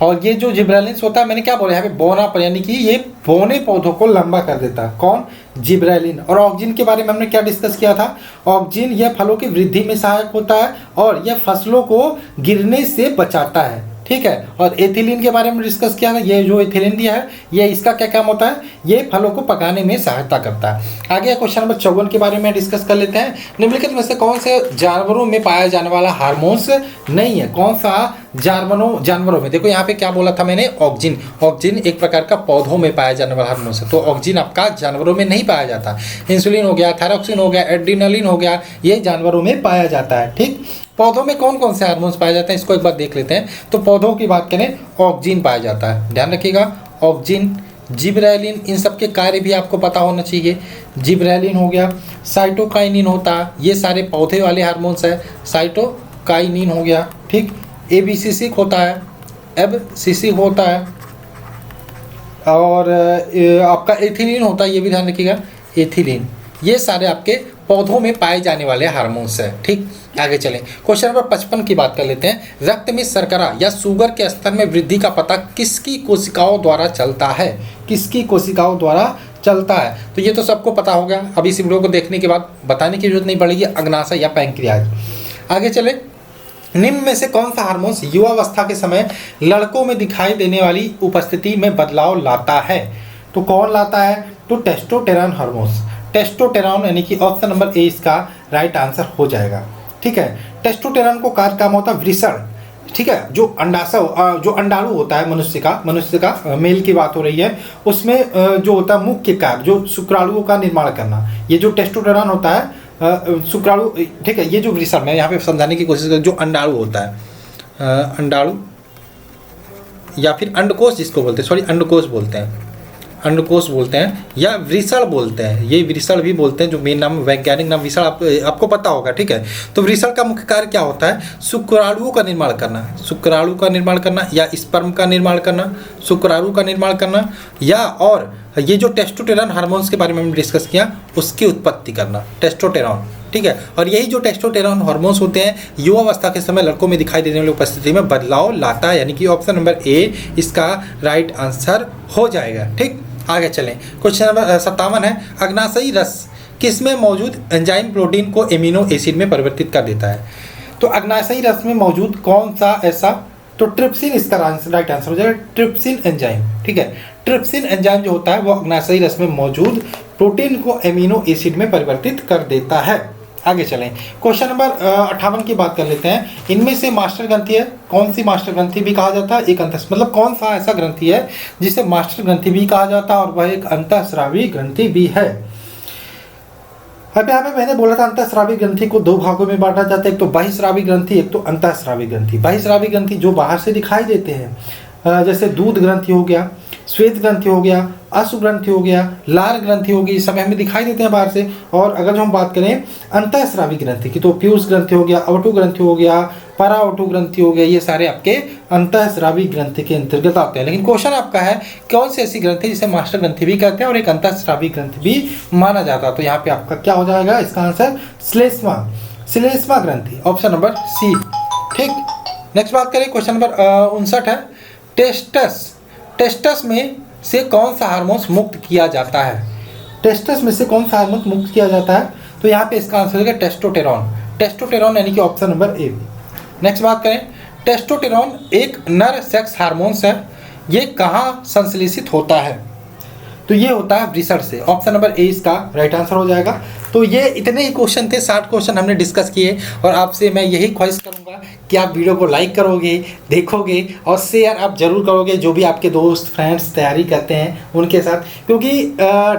और ये जो जिब्रेलिन्स होता है, मैंने क्या बोला यहाँ पे? बौनापन, यानी कि ये बौने पौधों को लंबा कर देता है। कौन? जिब्रेलिन। और ऑक्जिन के बारे में हमने क्या डिस्कस किया था? ऑक्जिन यह फलों की वृद्धि में सहायक होता है और यह फसलों को गिरने से बचाता है। ठीक है, और एथिलीन के बारे में डिस्कस किया था। ये जो एथिलीन दिया है, ये इसका क्या काम होता है? ये फलों को पकाने में सहायता करता है। आगे क्वेश्चन नंबर 54 के बारे में डिस्कस कर लेते हैं। निम्नलिखित में से कौन से जानवरों में पाया जाने वाला हार्मोन्स नहीं है? कौन सा जानवरों में? देखो यहाँ पे क्या बोला था मैंने? ऑक्जिन। ऑक्जिन एक प्रकार का पौधों में पाया जाने वाला हार्मोन्स है, तो ऑक्जिन आपका जानवरों में नहीं पाया जाता। इंसुलिन हो गया, थायरॉक्सिन हो गया, एड्रेनालिन हो गया, ये जानवरों में पाया जाता है। ठीक, पौधों में कौन कौन से हार्मोन्स पाए जाते हैं इसको एक बार देख लेते हैं। तो पौधों की बात करें, ऑक्जिन पाया जाता है। ध्यान रखिएगा, ऑक्जिन, जिब्रेलिन, इन सब के कार्य भी आपको पता होना चाहिए। जिब्रेलिन हो गया, साइटोकाइनिन होता है, ये सारे पौधे वाले हार्मोन्स है। साइटोकाइनिन हो गया। ठीक, एबीसिसिक होता है, एबसिसिक होता है, और आपका एथिलीन होता है, ये भी ध्यान रखिएगा, एथिलीन। ये सारे आपके पौधों में पाए जाने वाले हार्मोन्स है। ठीक, आगे चलें। क्वेश्चन नंबर 55 की बात कर लेते हैं। रक्त में शर्करा या शुगर के स्तर में वृद्धि का पता किसकी कोशिकाओं द्वारा चलता है? किसकी कोशिकाओं द्वारा चलता है? तो ये तो सबको पता हो गया, अभी इस वीडियो को देखने के बाद बताने की जरूरत नहीं पड़ेगी, अग्नाशय या पैंक्रियाज। आगे चले, निम्न में से कौन सा हार्मोन्स युवावस्था के समय लड़कों में दिखाई देने वाली उपस्थिति में बदलाव लाता है? तो कौन लाता है? तो टेस्टोस्टेरोन हार्मोन्स। टेस्टोस्टेरोन यानी कि ऑप्शन नंबर ए इसका राइट आंसर हो जाएगा। ठीक है, टेस्टोस्टेरोन को कार्य काम होता है वृषण। ठीक है, जो अंडाशय, जो अंडाणु होता है मनुष्य का मेल की बात हो रही है, उसमें जो होता है मुख्य कार्य जो शुक्राणुओं का निर्माण करना, ये जो टेस्टोस्टेरोन होता है शुक्राणु। ठीक है, ये जो वृषण, मैं यहाँ पे समझाने की कोशिश कर, जो अंडाणु होता है, अंडाणु या फिर अंडकोश जिसको बोलते हैं, सॉरी अंडकोश बोलते हैं। अंडकोश बोलते हैं या वृषण बोलते हैं, ये वृषण भी बोलते हैं, जो मेन नाम वैज्ञानिक नाम वृषण आपको पता होगा, ठीक है। तो वृषण का मुख्य कार्य क्या होता है? शुक्राणुओं का निर्माण करना, शुक्राणु का निर्माण करना या स्पर्म का निर्माण करना, शुक्राणु का निर्माण करना, या और ये जो टेस्टोस्टेरोन हार्मोन्स के बारे में हमने डिस्कस किया उसकी उत्पत्ति करना, टेस्टोस्टेरोन, ठीक है। और यही जो टेस्टोस्टेरोन हार्मोन्स होते हैं युवावस्था के समय लड़कों में दिखाई देने वाली उपस्थिति में बदलाव लाता है, यानी कि ऑप्शन नंबर ए इसका राइट आंसर हो जाएगा, ठीक। आगे चलें, क्वेश्चन नंबर 57 है, अग्नाशयी रस किसमें मौजूद एंजाइम प्रोटीन को एमिनो एसिड में परिवर्तित कर देता है? तो अग्नाशयी रस में मौजूद कौन सा ऐसा, तो ट्रिप्सिन इसका राइट आंसर हो जाएगा, ट्रिप्सिन एंजाइम, ठीक है। ट्रिप्सिन एंजाइम जो होता है वो अग्नाशयी रस में मौजूद प्रोटीन को एमिनो एसिड में परिवर्तित कर देता है। आगे चलें, क्वेश्चन नंबर 58 की बात कर लेते हैं। इनमें से मास्टर ग्रंथि है, कौन सी मास्टर ग्रंथि भी कहा जाता है? एक अंतः, मतलब कौन सा ऐसा ग्रंथि है जिसे मास्टर ग्रंथि भी कहा जाता है और वह एक अंतःस्रावी ग्रंथि भी है? अब यहाँ पे मैंने बोला था अंतःस्रावी ग्रंथि को दो भागों में बांटा जाता है, एक तो बहिस्रावी ग्रंथि, एक तो अंतःस्रावी ग्रंथि। बहिस्रावी ग्रंथि जो बाहर से दिखाई देते हैं, जैसे दूध ग्रंथि हो गया, श्वेत ग्रंथि हो गया, अश्व ग्रंथि हो गया, लाल ग्रंथि होगी, इस समय हमें दिखाई देते हैं बाहर से। और अगर जो हम बात करें अंतःस्रावी ग्रंथि की, तो पीयूष ग्रंथि हो गया, अवटु ग्रंथि हो गया, परावटु ग्रंथि हो गया, ये सारे आपके अंतःस्रावी ग्रंथि के अंतर्गत आते हैं। लेकिन क्वेश्चन आपका है कौन सी ऐसी ग्रंथि जिसे मास्टर ग्रंथि भी कहते हैं और एक अंतःस्रावी ग्रंथि भी माना जाता है? तो यहाँ पे आपका क्या हो जाएगा इसका आंसर? श्लेष्मा ग्रंथि, ऑप्शन नंबर सी, ठीक। नेक्स्ट बात करें, क्वेश्चन नंबर 59 है, टेस्टस में से कौन सा हार्मोन मुक्त किया जाता है? टेस्टस में से कौन सा हार्मोन मुक्त किया जाता है? तो यहाँ पे इसका आंसर होगा टेस्टोस्टेरोन, टेस्टोस्टेरोन यानी कि ऑप्शन नंबर ए। नेक्स्ट बात करें, टेस्टोस्टेरोन एक नर सेक्स हार्मोन्स है, ये कहाँ संश्लेषित होता है? तो ये होता है वृषण से, ऑप्शन नंबर ए इसका राइट आंसर हो जाएगा। तो ये इतने ही क्वेश्चन थे, 60 क्वेश्चन हमने डिस्कस किए और आपसे मैं यही ख्वाहिश करूंगा कि आप वीडियो को लाइक करोगे, देखोगे और शेयर आप जरूर करोगे जो भी आपके दोस्त फ्रेंड्स तैयारी करते हैं उनके साथ, क्योंकि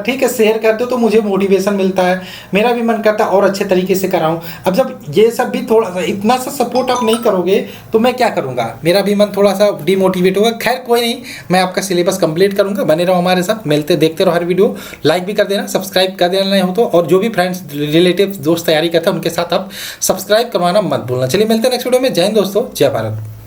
ठीक है शेयर करते हो तो मुझे मोटिवेशन मिलता है, मेरा भी मन करता है और अच्छे तरीके से कराऊँ। अब जब ये सब भी थोड़ा सा इतना सा सपोर्ट आप नहीं करोगे तो मैं क्या करूँगा, मेरा भी मन थोड़ा सा डिमोटिवेट होगा। खैर कोई नहीं, मैं आपका सिलेबस कंप्लीट करूँगा, बने रहो हमारे साथ, मिलते देखते रहो हर वीडियो, लाइक भी कर देना, सब्सक्राइब कर देना नहीं हो तो, और जो भी फ्रेंड्स रिलेटिव दोस्त तैयारी करते हैं उनके साथ आप सब्सक्राइब करवाना मत भूलना। चलिए मिलते हैं नेक्स्ट वीडियो में। जय हिंद दोस्तों, जय भारत।